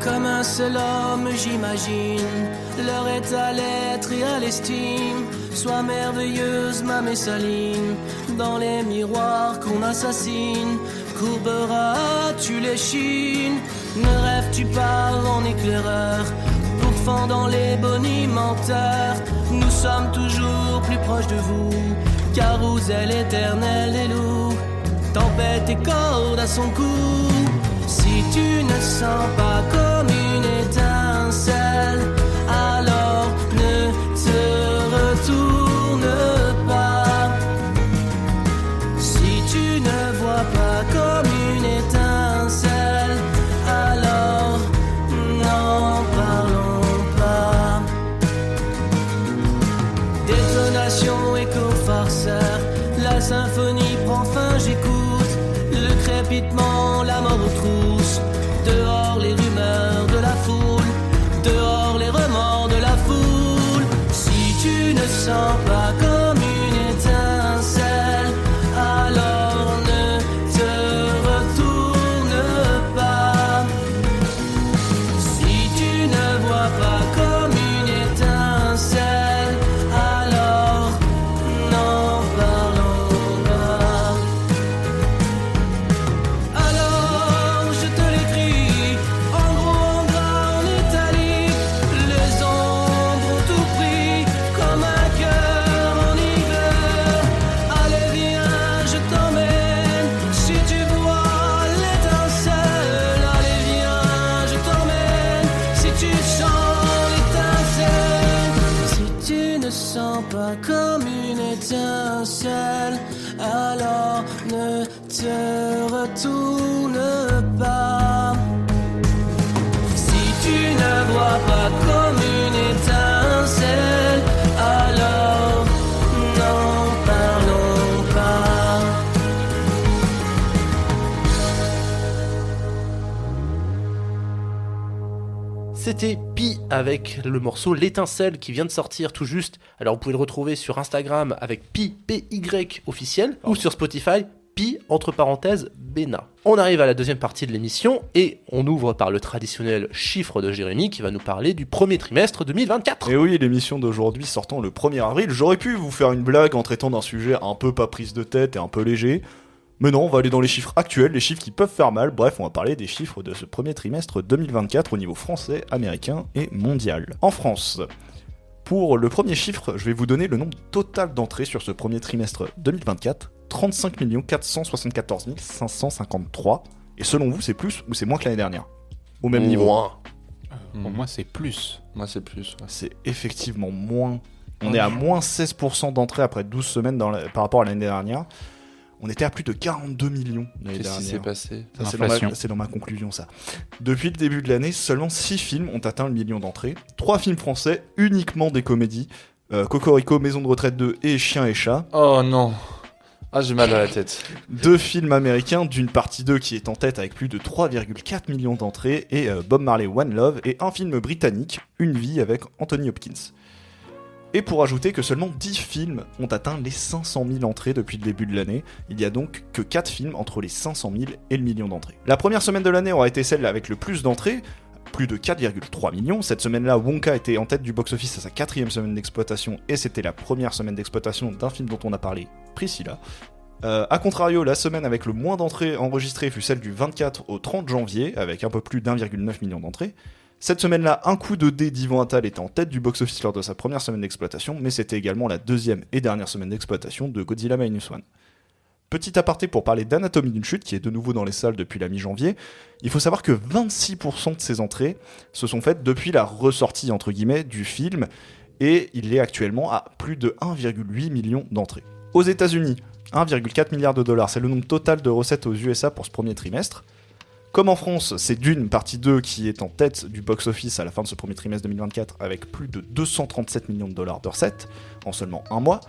Comme un seul homme, j'imagine, l'heure est à l'être et à l'estime. Sois merveilleuse, ma Messaline, dans les miroirs qu'on assassine. Courberas-tu l'échine? Ne rêves-tu pas en éclaireur, pourfend dans les bonimenteurs? Nous sommes toujours plus proches de vous, carrousel éternel des loups. Tempête et corde à son cou. Si tu ne sens pas comme une étincelle, alors ne te retourne pas. Si tu ne vois pas comme une étincelle, alors n'en parlons pas. Détonation, écho farceur, la symphonie prend fin, j'écoute. Le crépitement, la mort aux trousses. Dehors les rumeurs de la foule, dehors les remords de la foule. Si tu ne sens pas comme une étincelle, alors ne te retourne pas. Si tu ne vois pas comme une étincelle, alors n'en parlons pas. Alors je te l'écris, en gros, en gras, en italique. Les ombres ont tout pris, comme un cœur en hiver. Allez viens, je t'emmène, si tu vois l'étincelle. Allez viens, je t'emmène, si tu sens l'étincelle. Si tu ne sens pas comme une étincelle, alors ne te retourne pas. Si tu ne vois pas comme une étincelle, alors n'en parlons pas. C'était Pi avec le morceau L'étincelle qui vient de sortir tout juste. Alors vous pouvez le retrouver sur Instagram avec Pi, P-Y officiel, ou sur Spotify, Pi entre parenthèses Bena. On arrive à la deuxième partie de l'émission et on ouvre par le traditionnel chiffre de Jérémy qui va nous parler du premier trimestre 2024. Et oui, l'émission d'aujourd'hui sortant le 1er avril, j'aurais pu vous faire une blague en traitant d'un sujet un peu pas prise de tête et un peu léger. Mais non, on va aller dans les chiffres actuels, les chiffres qui peuvent faire mal. Bref, on va parler des chiffres de ce premier trimestre 2024 au niveau français, américain et mondial. En France, pour le premier chiffre, je vais vous donner le nombre total d'entrées sur ce premier trimestre 2024, 35 474 553. Et selon vous, c'est plus ou c'est moins que l'année dernière? Au même niveau. Moins. Pour moi, c'est plus. Moi, c'est plus. Ouais. C'est effectivement moins. On est à moins 16% d'entrées après 12 semaines par rapport à l'année dernière. On était à plus de 42 millions l'année Qu'est-ce qui s'est dernière. passé? Ça, L'inflation. c'est dans ma conclusion, ça. Depuis le début de l'année, seulement 6 films ont atteint le million d'entrées. 3 films français, uniquement des comédies. Cocorico, Maison de retraite 2 et Chien et Chat. Oh non. Ah, j'ai mal à la tête. 2 films américains, d'une partie 2 qui est en tête avec plus de 3,4 millions d'entrées. Et Bob Marley One Love. Et un film britannique, Une vie avec Anthony Hopkins. Et pour ajouter que seulement 10 films ont atteint les 500 000 entrées depuis le début de l'année, il y a donc que 4 films entre les 500 000 et le million d'entrées. La première semaine de l'année aura été celle avec le plus d'entrées, plus de 4,3 millions. Cette semaine-là, Wonka était en tête du box-office à sa 4e semaine d'exploitation, et c'était la première semaine d'exploitation d'un film dont on a parlé, Priscilla. A contrario, la semaine avec le moins d'entrées enregistrées fut celle du 24 au 30 janvier, avec un peu plus d'1,9 million d'entrées. Cette semaine-là, Un coup de dé d'Yvan Attal était en tête du box-office lors de sa première semaine d'exploitation, mais c'était également la deuxième et dernière semaine d'exploitation de Godzilla Minus One. Petit aparté pour parler d'Anatomie d'une chute, qui est de nouveau dans les salles depuis la mi-janvier, il faut savoir que 26% de ces entrées se sont faites depuis la ressortie, entre guillemets, du film, et il est actuellement à plus de 1,8 million d'entrées. Aux États-Unis, 1,4 milliard de dollars, c'est le nombre total de recettes aux USA pour ce premier trimestre. Comme en France, c'est Dune, partie 2, qui est en tête du box-office à la fin de ce premier trimestre 2024, avec plus de 237 millions de dollars de recettes, en seulement un mois.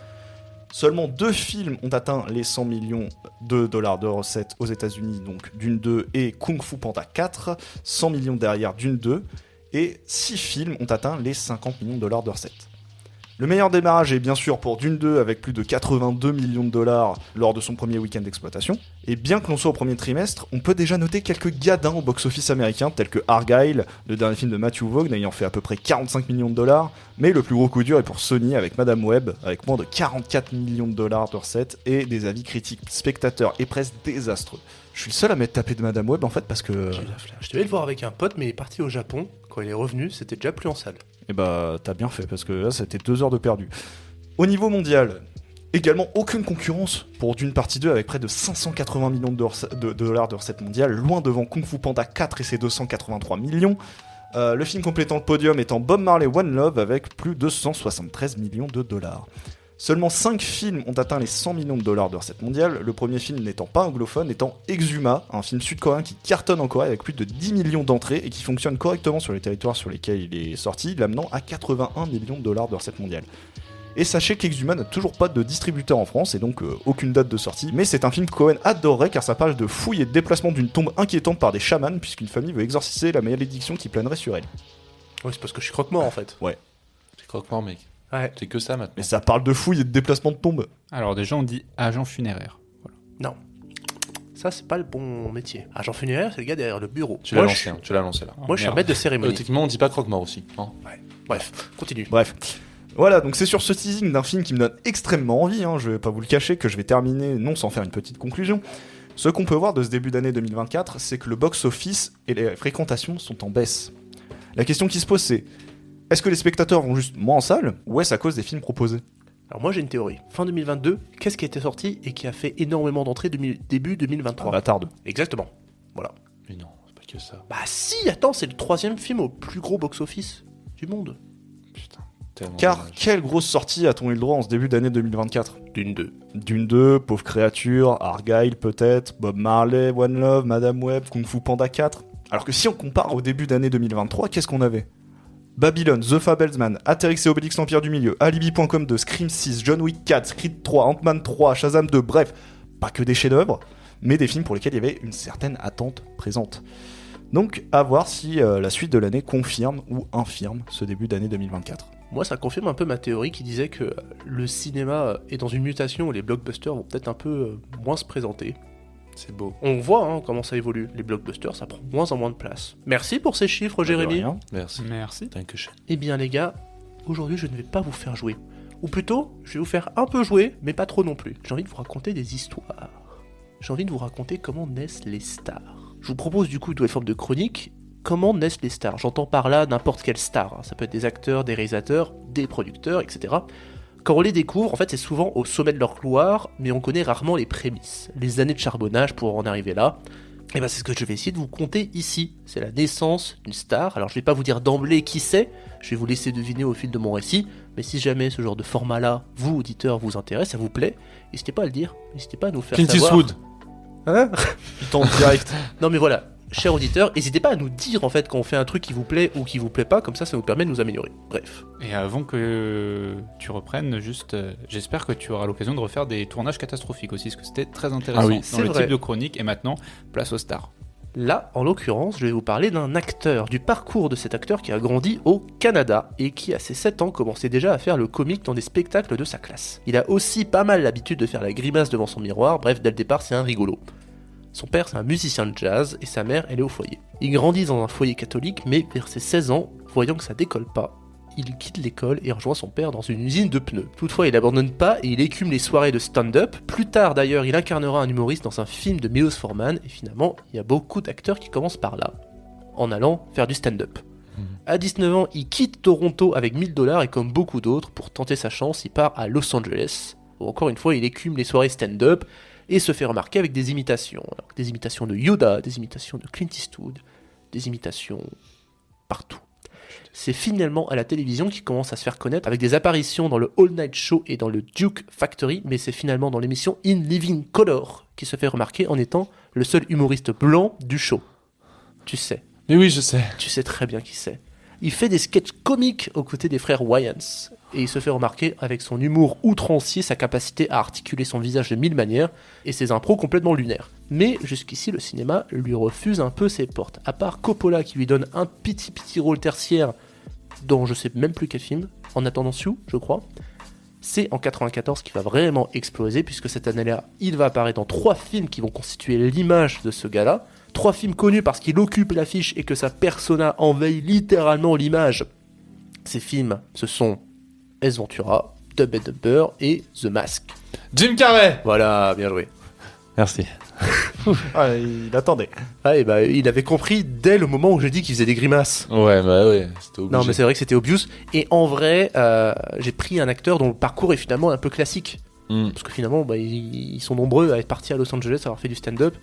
Seulement 2 films ont atteint les 100 millions de dollars de recettes aux États-Unis, donc Dune 2 et Kung Fu Panda 4, 100 millions derrière Dune 2, et 6 films ont atteint les 50 millions de dollars de recettes. Le meilleur démarrage est bien sûr pour Dune 2 avec plus de 82 millions de dollars lors de son premier week-end d'exploitation. Et bien que l'on soit au premier trimestre, on peut déjà noter quelques gadins au box-office américain tels que Argyle, le dernier film de Matthew Vaughn ayant fait à peu près 45 millions de dollars, mais le plus gros coup dur est pour Sony avec Madame Web avec moins de 44 millions de dollars de recettes et des avis critiques, spectateurs et presse désastreux. Je suis le seul à m'être tapé de Madame Web en fait parce que... J'ai la flemme. Je devais le voir avec un pote, mais il est parti au Japon. Quand il est revenu, c'était déjà plus en salle. Et bah t'as bien fait parce que là c'était 2 heures de perdu. Au niveau mondial, également aucune concurrence pour Dune Partie 2 avec près de 580 millions de dollars de recettes mondiales, loin devant Kung Fu Panda 4 et ses 283 millions. Le film complétant le podium étant Bob Marley One Love avec plus de 173 millions de dollars. Seulement 5 films ont atteint les 100 millions de dollars de recettes mondiales, le premier film n'étant pas anglophone, étant Exuma, un film sud-coréen qui cartonne en Corée avec plus de 10 millions d'entrées et qui fonctionne correctement sur les territoires sur lesquels il est sorti, l'amenant à 81 millions de dollars de recettes mondiales. Et sachez qu'Exuma n'a toujours pas de distributeur en France et donc aucune date de sortie, mais c'est un film que Cohen adorerait car ça parle de fouilles et de déplacement d'une tombe inquiétante par des chamans puisqu'une famille veut exorciser la malédiction qui planerait sur elle. Oui, c'est parce que je suis croque-mort en fait. Ouais. C'est croque-mort, mec. Ouais. C'est que ça maintenant. Mais ça parle de fouilles et de déplacement de tombes. Alors déjà, on dit agent funéraire. Voilà. Non. Ça, c'est pas le bon métier. Agent funéraire, c'est le gars derrière le bureau. Tu l'as Moi, lancé, hein, tu l'as lancé là. Moi, je suis un maître de cérémonie. Techniquement, on dit pas croque-mort aussi. Hein. Bref, continue. Bref. Voilà, donc c'est sur ce teasing d'un film qui me donne extrêmement envie, je vais pas vous le cacher, que je vais terminer, non sans faire une petite conclusion. Ce qu'on peut voir de ce début d'année 2024, c'est que le box-office et les fréquentations sont en baisse. La question qui se pose, c'est est-ce que les spectateurs vont juste moins en salle, ou est-ce à cause des films proposés ? Alors moi j'ai une théorie. Fin 2022, qu'est-ce qui a été sorti et qui a fait énormément d'entrées début 2023 Avatar 2. Exactement. Voilà. Mais non, c'est pas que ça. Bah si, attends, c'est le 3e film au plus gros box-office du monde. Putain. Tellement Car dommage. quelle grosse sortie a-t-on eu le droit en ce début d'année 2024 ? Dune 2. Dune 2, Pauvre Créature, Argyle peut-être, Bob Marley, One Love, Madame Web, Kung Fu Panda 4. Alors que si on compare au début d'année 2023, qu'est-ce qu'on avait ? Babylon, The Fablesman, Astérix et Obélix l'Empire du Milieu, Alibi.com 2, Scream 6, John Wick 4, Creed 3, Ant-Man 3, Shazam 2, bref, pas que des chefs-d'œuvre, mais des films pour lesquels il y avait une certaine attente présente. Donc, à voir si la suite de l'année confirme ou infirme ce début d'année 2024. Moi ça confirme un peu ma théorie qui disait que le cinéma est dans une mutation où les blockbusters vont peut-être un peu moins se présenter. C'est beau. On voit comment ça évolue. Les blockbusters, ça prend moins en moins de place. Merci pour ces chiffres, Jérémy. De rien. Merci. Merci. Dankeschön. Eh bien les gars, aujourd'hui je ne vais pas vous faire jouer. Ou plutôt, je vais vous faire un peu jouer, mais pas trop non plus. J'ai envie de vous raconter des histoires. J'ai envie de vous raconter comment naissent les stars. Je vous propose du coup une nouvelle forme de chronique. Comment naissent les stars ? J'entends par là n'importe quelle star. Ça peut être des acteurs, des réalisateurs, des producteurs, etc. Quand on les découvre, en fait, c'est souvent au sommet de leur gloire, mais on connaît rarement les prémices, les années de charbonnage pour en arriver là. Et ben c'est ce que je vais essayer de vous conter ici. C'est la naissance d'une star. Alors je vais pas vous dire d'emblée qui c'est, je vais vous laisser deviner au fil de mon récit, mais si jamais ce genre de format-là, vous, auditeurs, vous intéresse, ça vous plaît, n'hésitez pas à le dire, n'hésitez pas à nous faire Clint savoir. Eastwood. Hein ? Putain, direct. Non mais voilà, chers auditeurs, n'hésitez pas à nous dire en fait quand on fait un truc qui vous plaît ou qui vous plaît pas, comme ça nous permet de nous améliorer. Bref. Et avant que tu reprennes, juste, j'espère que tu auras l'occasion de refaire des tournages catastrophiques aussi, parce que c'était très intéressant Ah oui, dans c'est le vrai. type de chronique. Et maintenant, place aux stars. Là, en l'occurrence, je vais vous parler d'un acteur, du parcours de cet acteur qui a grandi au Canada et qui, à ses 7 ans, commençait déjà à faire le comique dans des spectacles de sa classe. Il a aussi pas mal l'habitude de faire la grimace devant son miroir, bref, dès le départ, c'est un rigolo. Son père, c'est un musicien de jazz et sa mère, elle est au foyer. Il grandit dans un foyer catholique, mais vers ses 16 ans, voyant que ça décolle pas, il quitte l'école et rejoint son père dans une usine de pneus. Toutefois, il abandonne pas et il écume les soirées de stand-up. Plus tard, d'ailleurs, il incarnera un humoriste dans un film de Milos Forman. Et finalement, il y a beaucoup d'acteurs qui commencent par là, en allant faire du stand-up. À 19 ans, il quitte Toronto avec $1000 et comme beaucoup d'autres, pour tenter sa chance, il part à Los Angeles, où encore une fois, il écume les soirées stand-up et se fait remarquer avec des imitations. Alors, des imitations de Yoda, des imitations de Clint Eastwood, des imitations partout. C'est finalement à la télévision qu'il commence à se faire connaître avec des apparitions dans le All Night Show et dans le Duke Factory, mais c'est finalement dans l'émission In Living Color qu'il se fait remarquer en étant le seul humoriste blanc du show. Tu sais Mais oui, je sais. très bien qui c'est. Il fait des sketchs comiques aux côtés des frères Wayans. Et il se fait remarquer avec son humour outrancier, sa capacité à articuler son visage de 1000 manières et ses impros complètement lunaires. Mais jusqu'ici, le cinéma lui refuse un peu ses portes. À part Coppola qui lui donne un petit rôle tertiaire dans je sais même plus quel film, En attendant Sue, je crois. C'est en 94 qu'il va vraiment exploser, puisque cette année-là, il va apparaître dans 3 films qui vont constituer l'image de ce gars-là. 3 films connus parce qu'il occupe l'affiche et que sa persona envahit littéralement l'image. Ces films, ce sont Ace Ventura, Dumb and Dumber et The Mask. Jim Carrey. Voilà, bien joué. Merci. Ah, il attendait. Ah, et bah, il avait compris dès le moment où j'ai dit qu'il faisait des grimaces. Ouais, c'était obligé. Non, mais c'est vrai que c'était obvious. Et en vrai, j'ai pris un acteur dont le parcours est finalement un peu classique. Parce que finalement, bah, ils sont nombreux à être partis à Los Angeles, à avoir fait du stand-up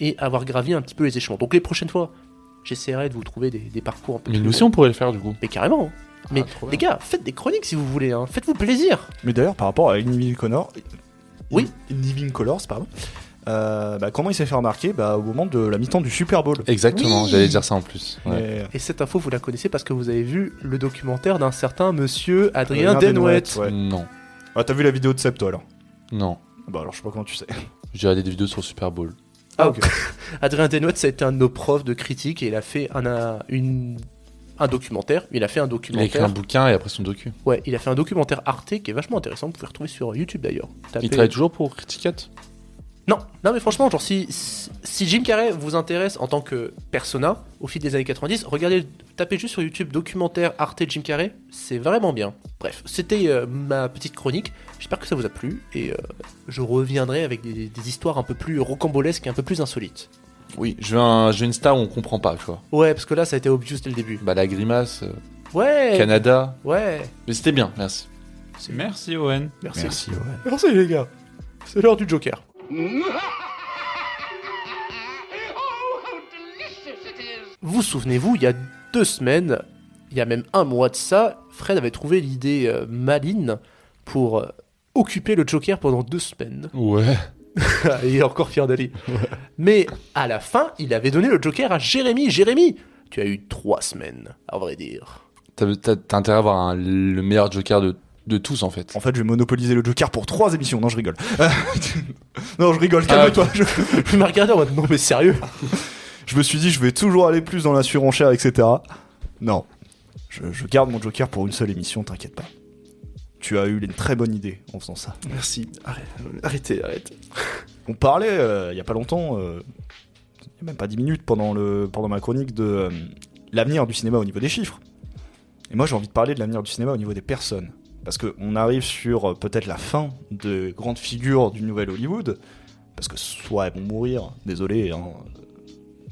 et avoir gravi un petit peu les échelons. Donc les prochaines fois, j'essaierai de vous trouver des parcours un peu Mais plus nous aussi, on pourrait le faire du coup. Mais carrément. Mais trop les gars, faites des chroniques si vous voulez. Hein. Faites-vous plaisir. Mais d'ailleurs, par rapport à In Living Color, Oui. In Living Colors, pardon. Comment il s'est fait remarquer au moment de la mi-temps du Super Bowl. Exactement, Oui. j'allais dire ça en plus. Ouais. Mais- Et cette info, vous la connaissez parce que vous avez vu le documentaire d'un certain monsieur Adrien Denouette. ouais. Non, Ah, t'as vu la vidéo de Seb, toi, alors? non. Bah, alors, je sais pas comment tu sais. J'ai regardé des vidéos sur le Super Bowl. Ah, ok. Adrien Denouette, ça a été un de nos profs de critique et il a fait un documentaire. Il a fait un Il a écrit documentaire. un bouquin et après son docu. Ouais, il a fait un documentaire Arte qui est vachement intéressant. Vous pouvez retrouver sur YouTube d'ailleurs. Il travaille toujours pour Criticat. Non, mais franchement, genre si Jim Carrey vous intéresse en tant que persona au fil des années 90, tapez juste sur YouTube documentaire Arte Jim Carrey, c'est vraiment bien. Bref, c'était ma petite chronique. J'espère que ça vous a plu et je reviendrai avec des histoires un peu plus rocambolesques et un peu plus insolites. Oui, je veux une star où on comprend pas, tu vois. Ouais, parce que là, ça a été obvious dès le début. Bah, la grimace, Ouais. Canada. Ouais. Mais c'était bien, merci. Merci Owen. Merci. ouais. Merci les gars. C'est l'heure du Joker. Vous souvenez-vous, il y a 2 semaines, il y a même un mois de ça, Fred avait trouvé l'idée maligne pour occuper le Joker pendant 2 semaines. Ouais. Il est encore fier de lui. Mais à la fin, il avait donné le Joker à Jérémy. Jérémy, tu as eu 3 semaines, à vrai dire. T'as intérêt à avoir le meilleur Joker de tous, en fait. En fait, je vais monopoliser le Joker pour 3 émissions. Non, je rigole. Non, je rigole, calme-toi. Il m'a regardé en mode non mais sérieux. Je me suis dit, je vais toujours aller plus dans la surenchère, etc. Non. Je garde mon Joker pour une seule émission, t'inquiète pas. Tu as eu une très bonne idée en faisant ça. Merci. Arrêtez. On parlait, il y a pas longtemps, il y a même pas 10 minutes, pendant ma chronique de l'avenir du cinéma au niveau des chiffres. Et moi, j'ai envie de parler de l'avenir du cinéma au niveau des personnes. Parce qu'on arrive sur peut-être la fin de grandes figures du nouvel Hollywood. Parce que soit elles vont mourir, désolé, hein,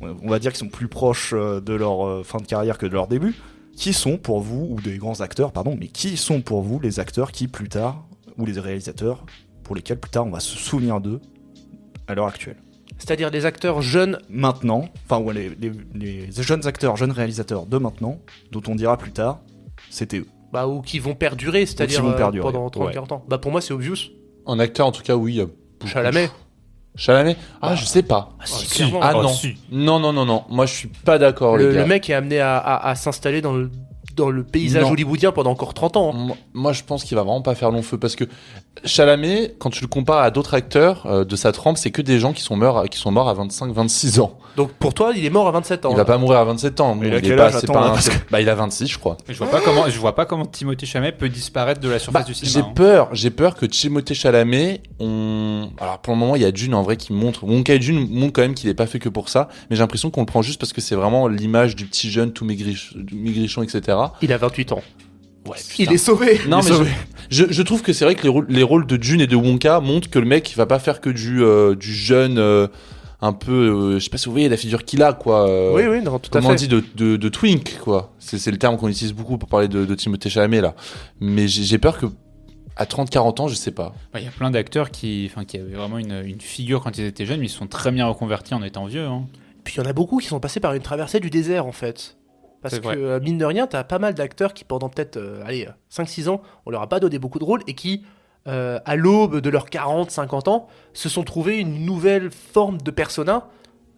on va dire qu'ils sont plus proches de leur fin de carrière que de leur début. Qui sont pour vous, ou des grands acteurs, pardon, mais qui sont pour vous les acteurs qui plus tard, ou les réalisateurs, pour lesquels plus tard on va se souvenir d'eux à l'heure actuelle? C'est-à-dire des acteurs jeunes. Maintenant, enfin ouais, les jeunes acteurs, jeunes réalisateurs de maintenant, dont on dira plus tard, c'était eux. Bah, ou qui vont perdurer, c'est-à-dire Ou qui vont perdurer, pendant 30-40 ans. Bah pour moi c'est obvious. En acteur, en tout cas, oui. Il y a beaucoup. Chalamet. Chalamet. Ah, je sais pas. Ah, si, clairement. Ah non. si. Non. Moi, je suis pas d'accord, les gars. Le mec est amené à s'installer dans le paysage Non. hollywoodien pendant encore 30 ans. hein. Moi, je pense qu'il va vraiment pas faire long feu parce que Chalamet, quand tu le compares à d'autres acteurs de sa trempe, c'est que des gens qui sont morts à 25-26 ans. Donc pour toi, il est mort à 27 ans. Il va pas mourir à 27 ans. Il a est quel pas, âge, c'est attends, pas là, un- parce c'est- Bah, il a 26, je crois. Je vois pas comment Timothée Chalamet peut disparaître de la surface Bah, du cinéma. j'ai peur que Timothée Chalamet, alors pour le moment, il y a Dune en vrai qui montre, Wonka et Dune montrent quand même qu'il est pas fait que pour ça, mais j'ai l'impression qu'on le prend juste parce que c'est vraiment l'image du petit jeune tout maigrichon, etc. Il a 28 ans. Ouais, Il est sauvé. Non, Il est mais sauvé. je trouve que c'est vrai que les rôles de Dune et de Wonka montrent que le mec il va pas faire que du jeune un peu, je sais pas si vous voyez la figure qu'il a quoi. Oui, non, tout à Comment fait. on dit de twink quoi. C'est le terme qu'on utilise beaucoup pour parler de Timothée Chalamet là. Mais j'ai peur que à 30-40 ans, je sais pas. Il y a plein d'acteurs qui avaient vraiment une figure quand ils étaient jeunes, mais ils se sont très bien reconvertis en étant vieux. Hein. Puis il y en a beaucoup qui sont passés par une traversée du désert en fait. Parce C'est que, vrai. mine de rien, t'as pas mal d'acteurs qui, pendant peut-être 5-6 ans, on leur a pas donné beaucoup de rôles et qui, à l'aube de leurs 40-50 ans, se sont trouvés une nouvelle forme de persona.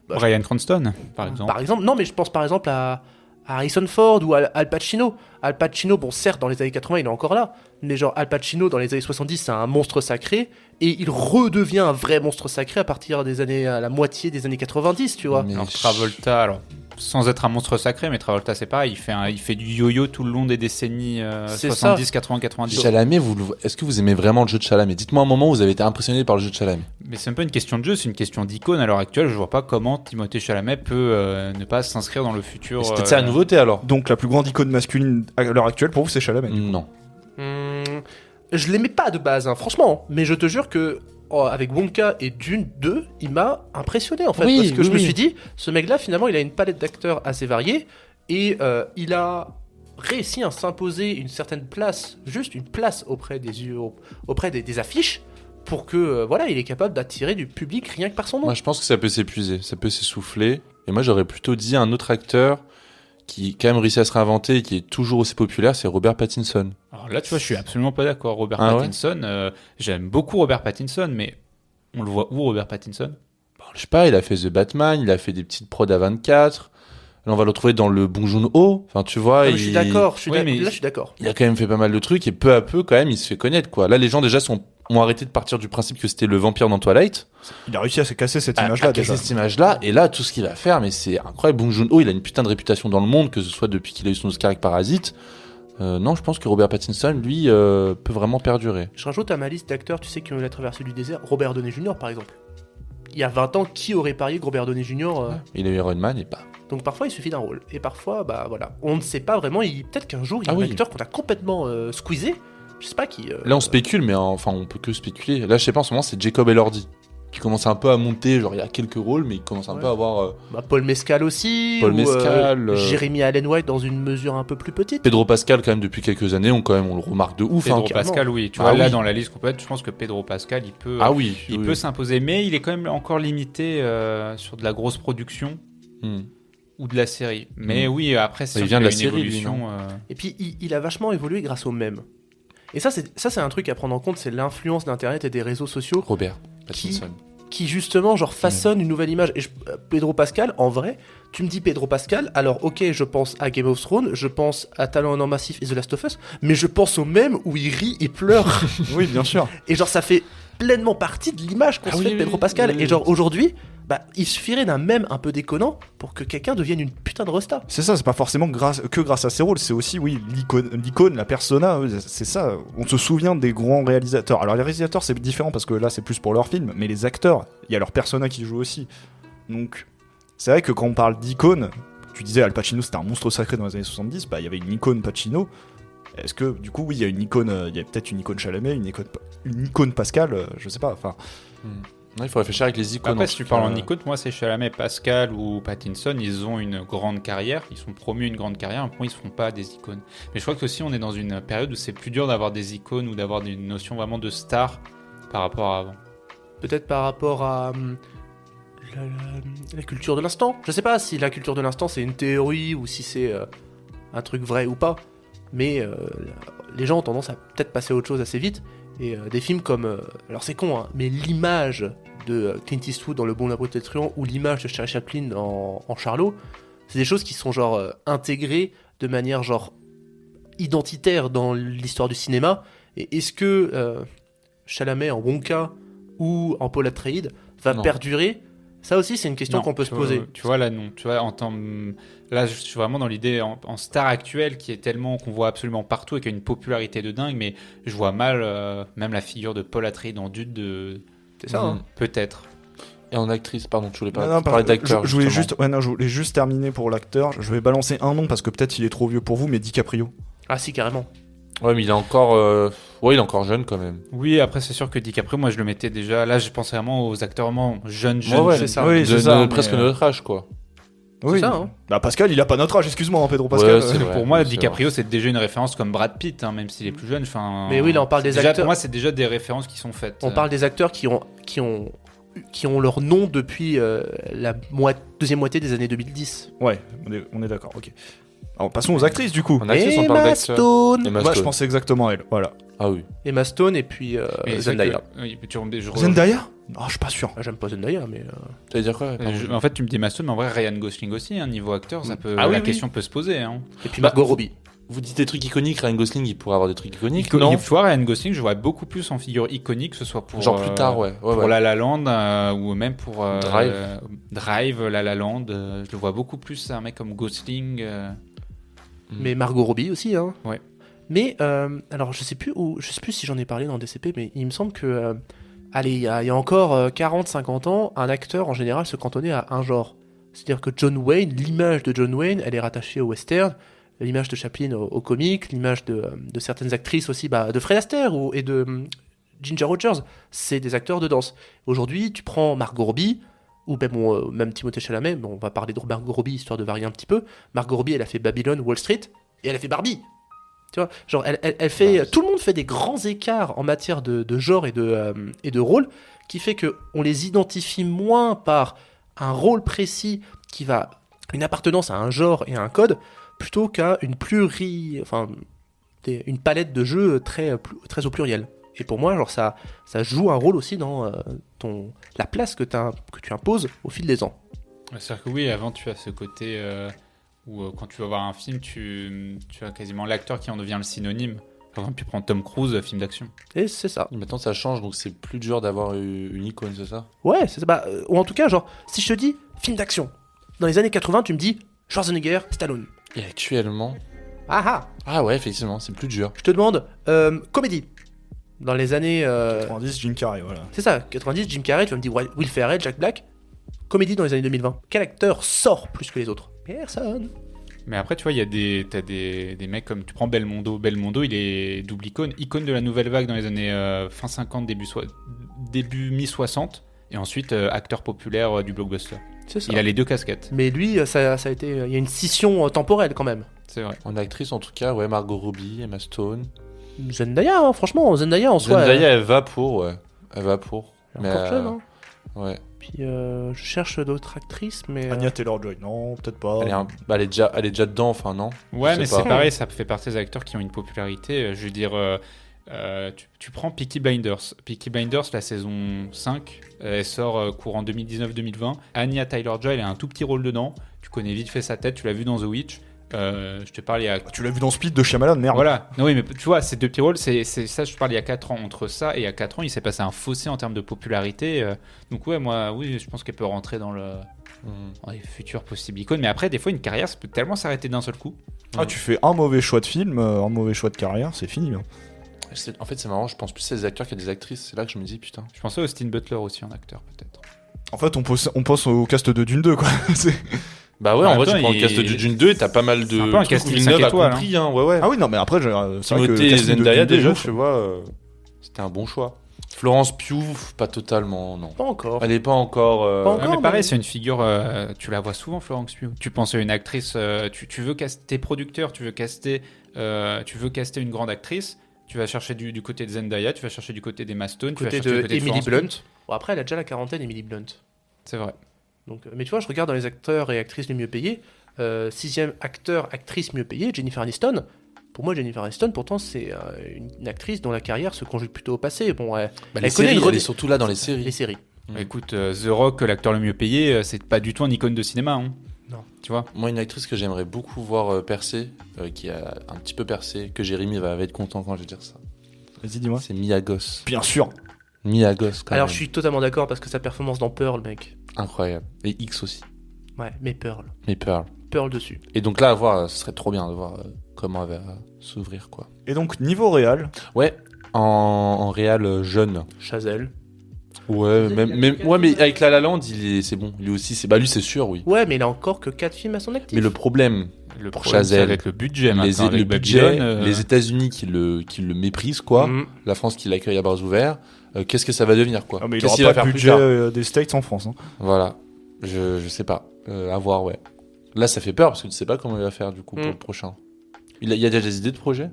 Bah, Bryan Cranston, par exemple. Par exemple, non, mais je pense par exemple à Harrison Ford ou Al Pacino. Al Pacino, bon, certes, dans les années 80, il est encore là, mais genre Al Pacino, dans les années 70, c'est un monstre sacré, et il redevient un vrai monstre sacré à la moitié des années 90, tu vois. Mais Alors Travolta, alors sans être un monstre sacré, mais Travolta c'est pareil, il fait du yo-yo tout le long des décennies C'est 70, 80, 90. Chalamet, est-ce que vous aimez vraiment le jeu de Chalamet? Dites-moi un moment où vous avez été impressionné par le jeu de Chalamet. Mais c'est un peu une question de jeu, c'est une question d'icône à l'heure actuelle. Je vois pas comment Timothée Chalamet peut ne pas s'inscrire dans le futur. C'est peut-être ça la nouveauté alors. Donc la plus grande icône masculine à l'heure actuelle pour vous c'est Chalamet. Non. Je l'aimais pas de base, hein, franchement, mais je te jure que avec Wonka et Dune 2, il m'a impressionné en fait, Oui, parce que je me oui. suis dit, ce mec-là, finalement, il a une palette d'acteurs assez variée, et il a réussi à s'imposer une certaine place, juste une place auprès des affiches, pour que, voilà, il est capable d'attirer du public rien que par son nom. Moi, je pense que ça peut s'épuiser, ça peut s'essouffler. Et moi, j'aurais plutôt dit un autre acteur qui, quand même, réussit à se réinventer et qui est toujours aussi populaire, c'est Robert Pattinson. Alors là, tu vois, je suis absolument pas d'accord. Robert Ah ouais Pattinson, j'aime beaucoup Robert Pattinson, mais on le voit où, Robert Pattinson? Je sais pas, il a fait The Batman, il a fait des petites prods à 24. Là, on va le retrouver dans le Bong Joon-ho. Enfin, tu vois, Ah, mais je suis d'accord, Oui, mais- là je suis d'accord. Il a quand même fait pas mal de trucs et peu à peu, quand même, il se fait connaître, quoi. Là, les gens déjà ont arrêté de partir du principe que c'était le vampire dans Twilight. Il a réussi à se casser cette À image-là casser déjà. cette image-là. Et là, tout ce qu'il va faire, mais c'est incroyable. Bong Joon-ho, il a une putain de réputation dans le monde, que ce soit depuis qu'il a eu son Oscar avec Parasite. Non, je pense que Robert Pattinson, lui, peut vraiment perdurer. Je rajoute à ma liste d'acteurs, tu sais, qui ont eu la traversée du désert, Robert Downey Jr. par exemple. Il y a 20 ans, qui aurait parié que Robert Downey Jr. Il a eu Iron Man et pas. Donc parfois il suffit d'un rôle. Et parfois, bah voilà. On ne sait pas vraiment, peut-être qu'un jour il y a Ah un oui. acteur qu'on a complètement squeezé. Je sais pas qui. Là, on spécule, mais enfin, on peut que spéculer. Là, je sais pas, en ce moment, c'est Jacob Elordi qui commence un peu à monter. Genre, il y a quelques rôles, mais il commence un Ouais. peu à avoir Bah, Paul Mescal aussi. Paul ou, Mescal, Jeremy Allen White dans une mesure un peu plus petite. Pedro Pascal, quand même, depuis quelques années, on le remarque de ouf. Pedro hein. Pascal, oui. Tu Ah vois, là, oui. dans la liste complète, je pense que Pedro Pascal, il peut, Ah oui. il oui, peut oui. s'imposer. Mais il est quand même encore limité sur de la grosse production Hmm. ou de la série. Mais oui, après, c'est Il sûr vient de qu'il y a la une série, lui, évolution. Et puis il a vachement évolué grâce au mème. Et ça c'est un truc à prendre en compte, c'est l'influence d'Internet et des réseaux sociaux Robert Pattinson. qui justement genre façonne une nouvelle image. Et Pedro Pascal, en vrai, tu me dis Pedro Pascal, alors ok, je pense à Game of Thrones, je pense à Talent en or massif et The Last of Us, mais je pense au même où il rit et pleure. Oui, bien sûr. Et genre ça fait pleinement partie de l'image qu'on Ah se oui, fait de oui, Pedro Pascal. oui, oui. Et genre aujourd'hui, bah il suffirait d'un mème un peu déconnant pour que quelqu'un devienne une putain de resta. C'est ça, c'est pas forcément que grâce à ses rôles, c'est aussi, oui, l'icône, la persona, c'est ça. On se souvient des grands réalisateurs. Alors les réalisateurs, c'est différent parce que là, c'est plus pour leur film, mais les acteurs, il y a leur persona qui joue aussi. Donc, c'est vrai que quand on parle d'icône, tu disais Al Pacino, c'était un monstre sacré dans les années 70, bah il y avait une icône Pacino. Est-ce que, du coup, oui, il y a une icône, il y a peut-être une icône Chalamet, une icône Pascal, je sais pas, enfin... Non, il faut réfléchir avec les icônes. Après, en si tout tu parles cas. en icône, moi, c'est Chalamet, Pascal ou Pattinson, ils ont une grande carrière, ils sont promus à une grande carrière, pour moi, ils ne font pas des icônes. Mais je crois que aussi, on est dans une période où c'est plus dur d'avoir des icônes ou d'avoir une notion vraiment de star par rapport à avant. Peut-être par rapport à la culture de l'instant. Je sais pas si la culture de l'instant c'est une théorie ou si c'est un truc vrai ou pas, mais les gens ont tendance à peut-être passer à autre chose assez vite. Et des films comme, alors c'est con, hein, mais l'image de Clint Eastwood dans Le Bon, la Brute et le Truand ou l'image de Charlie Chaplin en Charlot, c'est des choses qui sont genre intégrées de manière genre identitaire dans l'histoire du cinéma. Et est-ce que Chalamet en Wonka ou en Paul Atreides va Non. perdurer? Ça aussi, c'est une question Non, qu'on peut se poser. Tu vois, là, non. Tu vois, là, je suis vraiment dans l'idée en star actuelle qui est tellement qu'on voit absolument partout et qui a une popularité de dingue, mais je vois mal même la figure de Paul Atreides en Dude de. C'est ça, hein. Peut-être. Et en actrice, pardon, tu voulais Non, parler pardon, d'acteur. je voulais justement. je voulais juste terminer pour l'acteur. Je vais balancer un nom parce que peut-être il est trop vieux pour vous, mais DiCaprio. Ah si, carrément. Ouais, mais il est encore, il est encore jeune quand même. Oui, après, c'est sûr que DiCaprio, moi, je le mettais déjà. Là, je pensais vraiment aux acteurs vraiment jeunes. Ouais, c'est ça. Oui, c'est ça, mais, presque notre âge, quoi. Oui. ça, hein. Bah Pascal, il a pas notre âge, excuse-moi, hein, Pedro Pascal. Ouais, c'est vrai. Pour moi, c'est DiCaprio, c'est déjà une référence comme Brad Pitt, hein, même s'il est plus jeune. Enfin, Mais oui, là, on parle des déjà, acteurs. Pour moi, c'est déjà des références qui sont faites. On parle des acteurs qui ont leur nom depuis la deuxième moitié des années 2010. Ouais, on est d'accord, ok. Alors passons aux actrices du coup. En actrice, on parle Emma d'acteur. Stone. Emma Moi je Stone. pensais exactement à elle, voilà. Ah oui. Emma Stone et puis Mais c'est vrai Zendaya. que- oui, mais je Zendaya Oh, je suis pas sûr. Ah, j'aime pas Zendaya, mais. Tu vas dire quoi pardon En fait, tu me dis Maston, mais en vrai, Ryan Gosling aussi, niveau acteur, ça peut, Ah oui, la oui. question peut se poser. Hein. Et puis Bah, Margot Robbie. Vous dites des trucs iconiques, Ryan Gosling, il pourrait avoir des trucs iconiques, Tu non vois, Ryan Gosling, je vois beaucoup plus en figure iconique, que ce soit pour. Genre plus tard, ouais. Pour ouais. La La Land, ou même pour. Drive. Drive, La La Land. Je le vois beaucoup plus, un mec comme Gosling. Mais Margot Robbie aussi, hein. Ouais. Mais, alors, je sais plus si j'en ai parlé dans DCP, mais il me semble que. Allez, il y a encore 40-50 ans, un acteur en général se cantonnait à un genre. C'est-à-dire que John Wayne, l'image de John Wayne, elle est rattachée au western, l'image de Chaplin au comique, l'image de certaines actrices aussi, de Fred Astaire et de Ginger Rogers, c'est des acteurs de danse. Aujourd'hui, tu prends Margot Robbie, ou même Timothée Chalamet, on va parler de Margot Robbie histoire de varier un petit peu. Margot Robbie, elle a fait Babylon, Wall Street, et elle a fait Barbie. Tu vois, genre elle fait, tout le monde fait des grands écarts en matière de genre et de rôle, qui fait que on les identifie moins par un rôle précis une appartenance à un genre et à un code, plutôt qu'à une une palette de jeux très au pluriel. Et pour moi, genre ça joue un rôle aussi dans la place que tu imposes au fil des ans. C'est-à-dire que oui, avant tu as ce côté où quand tu vas voir un film, tu as quasiment l'acteur qui en devient le synonyme. Par exemple, tu prends Tom Cruise, film d'action. Et c'est ça. Maintenant, ça change, donc c'est plus dur d'avoir une icône, c'est ça? Ouais, c'est ça. Ou en tout cas, genre, si je te dis film d'action, dans les années 80, tu me dis Schwarzenegger, Stallone. Et actuellement... Ah, ouais, effectivement, c'est plus dur. je te demande comédie. Dans les années. 90, Jim Carrey, voilà. C'est ça, 90, Jim Carrey, tu vas me dire Will Ferrell, Jack Black. Comédie dans les années 2020. Quel acteur sort plus que les autres? Personne. Mais après, tu vois, t'as des mecs comme, tu prends Belmondo. Belmondo, il est double icône de la nouvelle vague dans les années fin 50, début mi-60. Et ensuite, acteur populaire du blockbuster. C'est ça. Il a les deux casquettes. Mais lui, ça a été. Il y a une scission temporelle quand même. C'est vrai. En actrice, en tout cas, ouais, Margot Robbie, Emma Stone. Zendaya, hein, franchement, Zendaya en soi. Zendaya, elle va pour, ouais. Elle va pour. Elle est encore jeune, hein. Ouais. Puis je cherche d'autres actrices, mais. Anya Taylor-Joy, non, peut-être pas. Elle est déjà dedans, enfin, non? Ouais, Je mais sais c'est pas. pareil, ça fait partie des acteurs qui ont une popularité. Je veux dire, tu prends Peaky Blinders. Peaky Blinders, la saison 5, elle sort courant 2019-2020. Anya Taylor-Joy, elle a un tout petit rôle dedans. Tu connais vite fait sa tête, tu l'as vu dans The Witch. Je te parle il y a... Tu l'as vu dans Split de Shyamalan, merde. Voilà. Non, oui, mais tu vois, ces deux petits rôles, c'est ça, je parle il y a 4 ans. Entre ça et il y a 4 ans, il s'est passé un fossé en termes de popularité. Donc, ouais, oui, je pense qu'elle peut rentrer dans les futures possibles icônes. Mais après, des fois, une carrière, ça peut tellement s'arrêter d'un seul coup. Ah, tu fais un mauvais choix de film, un mauvais choix de carrière, c'est fini. Hein. En fait, c'est marrant, je pense plus à des acteurs qu'à des actrices. C'est là que je me dis, putain. Je pensais à Austin Butler aussi en acteur, peut-être. En fait, on pense au cast de Dune 2, quoi. Bah ouais, en vrai, tu prends le il- cast de Dune 2 et t'as pas mal de. C'est un peu un trucs casting où Villeneuve 5 a étoiles, compris, hein, ouais. Ah oui, non, mais après, c'est vrai que Timothée le et casting de Zendaya, Dune 2, déjà, ouf. tu vois, c'était un bon choix. Florence Pugh, pas totalement, non. Pas encore. Elle est pas encore. Pas encore. Ouais, mais pareil, mais- c'est une figure, tu la vois souvent, Florence Pugh. Tu penses à une actrice, tu veux caster tes producteurs, tu veux caster une grande actrice, tu vas chercher du côté de Zendaya, tu vas chercher du côté d'Emma Stone, tu vas Côté chercher du de côté de Emily Florence Blunt. Pugh. Bon, après, elle a déjà la quarantaine, Emily Blunt. C'est vrai. Donc, mais tu vois, je regarde dans les acteurs et actrices les mieux payés. 6e acteur, actrice mieux payée, Jennifer Aniston. Pour moi, Jennifer Aniston, pourtant, c'est une actrice dont la carrière se conjugue plutôt au passé. Bon, Bah, elle les connaît séries, une elle est surtout là dans les séries. les séries. Écoute, The Rock, l'acteur le mieux payé, c'est pas du tout un icône de cinéma. Hein. Non. Tu vois. Moi, une actrice que j'aimerais beaucoup voir percer, qui a un petit peu percé, que Jérémy va être content quand je vais dire ça. Vas-y, dis-moi. C'est Mia Goth. Bien sûr. Mia Goth, quand Alors, même. je suis totalement d'accord parce que sa performance dans Pearl, mec. Incroyable. Et X aussi. Ouais, mais Pearl. Mais Pearl. Pearl dessus. Et donc là, à voir, ce serait trop bien de voir comment elle va s'ouvrir, quoi. Et donc, niveau réal, Ouais, en réal jeune. Chazelle. Ouais, mais avec La La Land, c'est bon. Lui aussi, lui, c'est sûr, oui. Ouais, mais il a encore que 4 films à son actif. Mais le problème, Le Pour problème, Chazelle, ça va être le budget le maintenant. avec budget, Babylone, les États-Unis qui le méprisent, quoi. Mhm. La France qui l'accueille à bras ouverts. Qu'est-ce que ça va devenir, quoi? ah, mais il Qu'est-ce aura qu'il va pas faire le plus budget tard des States en France. Hein. Voilà. Je sais pas. À voir, ouais. Là, ça fait peur parce que tu sais pas comment il va faire, du coup, pour Mm. le prochain. Il y a déjà des idées de projet?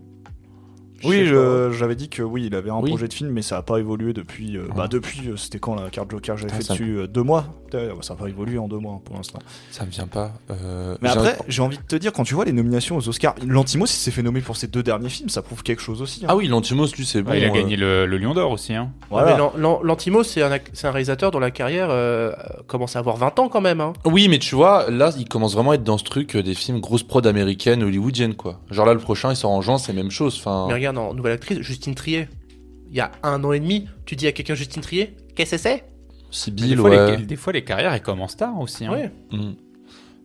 Oui, sais pas. j'avais dit que oui, il avait un Oui. projet de film, mais ça n'a pas évolué depuis. C'était quand la carte Joker que j'avais Ah, fait ça- dessus 2 mois. Ça n'a pas évolué en 2 mois pour l'instant. Ça me vient pas. Mais après, j'ai envie de te dire, quand tu vois les nominations aux Oscars, Lantimos, il s'est fait nommer pour ses 2 derniers films, ça prouve quelque chose aussi. Hein. Ah oui, Lantimos, lui, c'est bon. Ouais, il a gagné le Lion d'Or aussi. Hein. Voilà. Ouais, mais Lantimos, c'est un réalisateur dont la carrière commence à avoir 20 ans quand même. Hein. Oui, mais tu vois, là, il commence vraiment à être dans ce truc des films grosses prod américaines, hollywoodiennes, quoi. Genre là, le prochain, il sort en juin, c'est la même chose. Enfin, Mais regarde, en nouvelle actrice, Justine Triet. Il y a 1 an et demi, tu dis à quelqu'un Justine Triet, qu'est-ce que c'est? Mais Sibyl, des, fois, ouais. des fois, les carrières, elles commencent tard aussi. Hein. Ouais. Mm.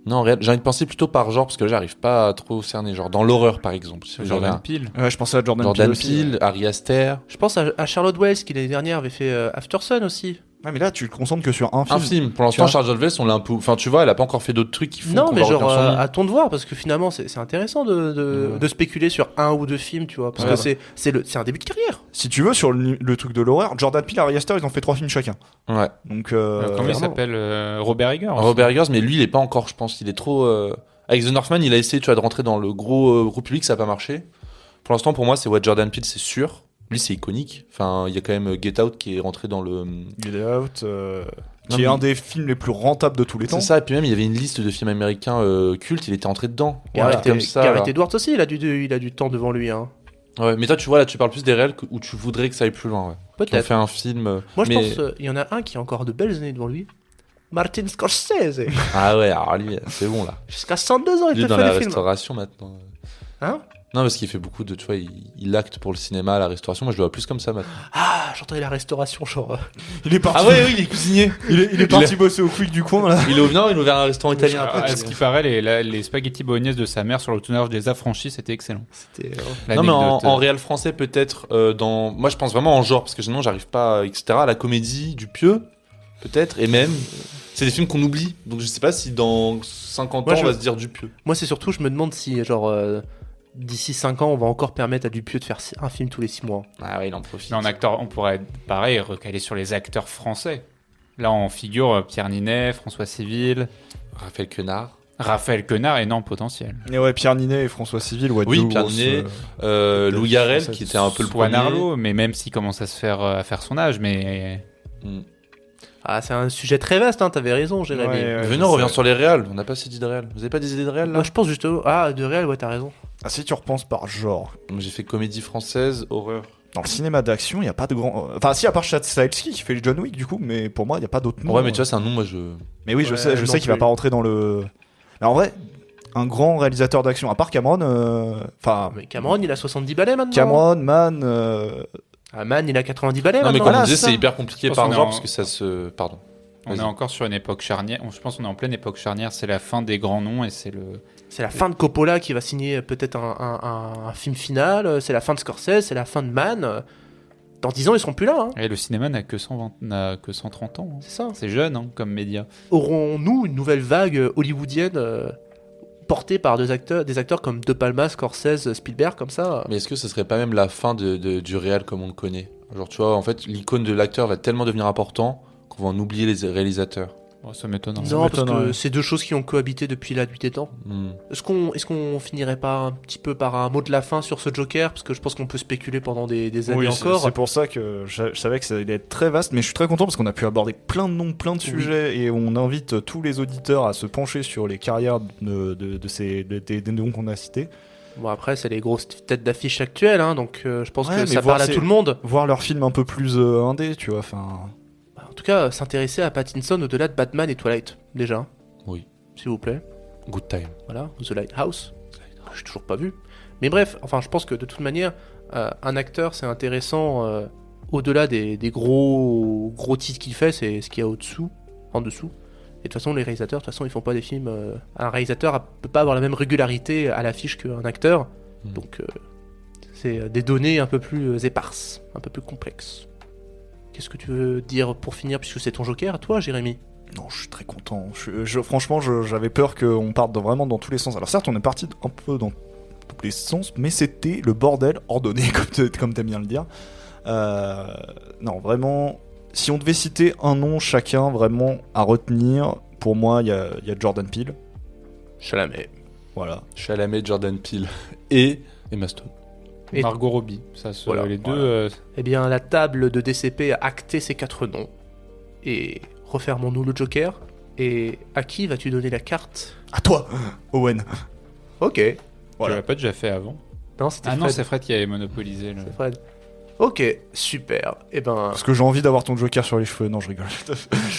Non, j'ai envie de penser plutôt par genre, parce que là, j'arrive pas à trop cerner. Genre dans l'horreur, par exemple. Si vous avez Jordan un- Peele. Ouais, je pensais à Jordan Jordan Peele aussi, Peele, Ari Aster. Je pense à Charlotte Wells qui l'année dernière avait fait After Sun aussi. Ouais, mais là, tu te concentres que sur un film. Un film. Pour l'instant, Tu vois. Charlotte Wells, on l'a un peu. Enfin, tu vois, elle a pas encore fait d'autres trucs qui font. Non, qu'on mais va genre retenir son nom. attends de voir parce que finalement c'est intéressant de spéculer sur 1 ou 2 films, tu vois, parce Ouais, que c'est un début de carrière. Si tu veux, sur le truc de l'horreur, Jordan Peele et Ari Aster, ils ont fait 3 films chacun. Ouais. Donc, Comment il vraiment. s'appelle Robert Eggers. aussi. Robert Eggers, mais lui, il est pas encore, je pense. Il est trop. Avec The Northman, il a essayé, tu vois, de rentrer dans le gros public, ça a pas marché. Pour l'instant, pour moi, c'est Jordan Peele, c'est sûr. Lui, c'est iconique. Enfin, il y a quand même Get Out qui est rentré dans le. Get Out, Non, qui est mais- un des films les plus rentables de tous les temps. C'est ça, et puis même, il y avait une liste de films américains cultes, il était entré dedans. Gareth, comme ça. Gareth là. Edwards aussi, il a du temps devant lui. Hein. Ouais, mais toi, tu vois, là, tu parles plus des réels où tu voudrais que ça aille plus loin, ouais. Tu Peut-être. fait un film. Moi je mais- pense il y en a un qui a encore de belles années devant lui. Martin Scorsese. Ah ouais, alors lui, c'est bon, là. Jusqu'à 102 ans, il Lui, te dans fait la des films. restauration, maintenant. Hein? Non, parce qu'il fait beaucoup de. Tu vois, il acte pour le cinéma, la restauration. Moi, je le vois plus comme ça maintenant. Ah, j'entendais la restauration, genre. Il est parti, Ah ouais, oui, il est cuisinier. il est parti bosser au Quick du coin, là. Il est au Nord, il a ouvert un restaurant italien Ah, après. à ce qui paraît, les spaghettis bolognaises de sa mère sur le tournage des Affranchis, c'était excellent. C'était. Non, mais L'anecdote, en réel français, peut-être dans. Moi, je pense vraiment en genre, parce que sinon, j'arrive pas, etc. À la comédie, du pieux, peut-être, et même. C'est des films qu'on oublie. Donc, je sais pas si dans 50 Moi, ans, je- on va se dire du pieux. Moi, c'est surtout, je me demande si, genre, d'ici 5 ans, on va encore permettre à Dupieux de faire un film tous les 6 mois. Ah ouais, il en profite. Mais en acteur, on pourrait, pareil, recaler sur les acteurs français. Là, on figure Pierre Ninet, François Civil, Raphaël Quenard. Raphaël Quenard, énorme potentiel. Et ouais, Pierre Ninet et François Civil, ouais, Oui, deux Pierre grosses, Ninet, Louis Garrel, françaises. qui était un peu le Swan premier. Arlo, mais même s'il commence à faire son âge, mais Mm. Ah, c'est un sujet très vaste, hein, t'avais raison, Jérémy. Ouais, ouais. Venez, on revient sur les réals. On n'a pas assez dit de réals. Vous avez pas des idées de réals là Moi, je pense justement. Ah, de réel, ouais, t'as raison. Ah, si tu repenses par genre, Moi, j'ai fait comédie française, horreur. dans le cinéma d'action, il n'y a pas de grand. Enfin, si, à part Chad Stahelski qui fait le John Wick, du coup, mais pour moi, il n'y a pas d'autres noms. Ouais, mais tu vois, c'est un nom, moi je. Mais oui, je Ouais, sais non qu'il va plus. pas rentrer dans le. Mais en vrai, un grand réalisateur d'action, à part Cameron, enfin, Mais Cameron, il a 70 balais maintenant. Cameron, Mann, Ah, Man, il a 90 balais Non, mais maintenant. comme on voilà, disait, ça. c'est hyper compliqué Je pense par qu'on est genre en- parce que ça se. Pardon. on est Vas-y. encore sur une époque charnière. Je pense qu'on est en pleine époque charnière. C'est la fin des grands noms et c'est le. C'est la fin de Coppola qui va signer peut-être un film final. C'est la fin de Scorsese, c'est la fin de Man. Dans 10 ans, ils seront plus là. Hein. Et le cinéma n'a que 130 ans. Hein. C'est ça. C'est jeune hein, comme média. Aurons-nous une nouvelle vague hollywoodienne portée par des acteurs comme De Palma, Scorsese, Spielberg, comme ça Mais est-ce que ce serait pas même la fin du réal comme on le connaît? Genre, tu vois, en fait, l'icône de l'acteur va tellement devenir important qu'on va en oublier les réalisateurs. Oh, ça m'étonne. Non, parce m'étonnerait. que c'est deux choses qui ont cohabité depuis la nuit des temps. Hmm. Est-ce qu'on finirait pas un petit peu par un mot de la fin sur ce Joker? Parce que je pense qu'on peut spéculer pendant des années oui, encore. c'est pour ça que je savais que ça allait être très vaste, mais je suis très content parce qu'on a pu aborder plein de noms, plein de sujets, et on invite tous les auditeurs à se pencher sur les carrières des noms qu'on a cités, Bon, après, c'est les grosses têtes d'affiche actuelles, hein, donc je pense Ouais, que mais ça voir parle à ces- tout le monde. voir leurs films un peu plus indés, tu vois, enfin... En tout cas, s'intéresser à Pattinson au-delà de Batman et Twilight, déjà. Oui. S'il vous plaît. Good time. Voilà, The Lighthouse. J'ai toujours pas vu. Mais bref, enfin, je pense que de toute manière, un acteur, c'est intéressant au-delà des gros titres qu'il fait, c'est ce qu'il y a au-dessous, en dessous. Et de toute façon, les réalisateurs, de toute façon, ils font pas des films. Un réalisateur peut pas avoir la même régularité à l'affiche qu'un acteur. Mm. Donc, c'est des données un peu plus éparses, un peu plus complexes. Qu'est-ce que tu veux dire pour finir, puisque c'est ton Joker à toi, Jérémy? Non, je suis très content. Franchement, j'avais peur qu'on parte vraiment dans tous les sens. Alors certes, on est parti un peu dans tous les sens, mais c'était le bordel ordonné, comme t'aimes bien le dire. Non, vraiment, si on devait citer un nom chacun vraiment à retenir, pour moi, il y a Jordan Peele. Chalamet. Voilà. Chalamet, Jordan Peele et Emma Stone. Et- Margot Robbie. Ça, Voilà, les deux. voilà. Eh bien, la table de DCP a acté ces 4 noms. Et refermons-nous le Joker. Et à qui vas-tu donner la carte? À toi, Owen. Ok. Tu Voilà. l'as pas déjà fait avant? Non, c'était Ah non, Fred. c'est Fred qui avait monopolisé. C'est Fred. Ok, super. Eh ben, Parce que j'ai envie d'avoir ton Joker sur les cheveux. Non, je rigole.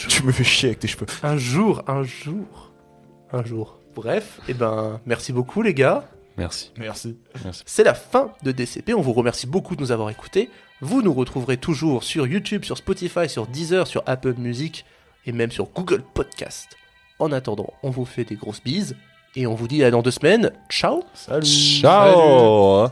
Tu me fais chier avec tes cheveux. un jour. Bref, eh ben, merci beaucoup les gars. Merci. Merci. C'est la fin de DCP, on vous remercie beaucoup de nous avoir écoutés. Vous nous retrouverez toujours sur YouTube, sur Spotify, sur Deezer, sur Apple Music et même sur Google Podcast. En attendant, on vous fait des grosses bises et on vous dit à dans 2 semaines. Ciao. Salut. Ciao.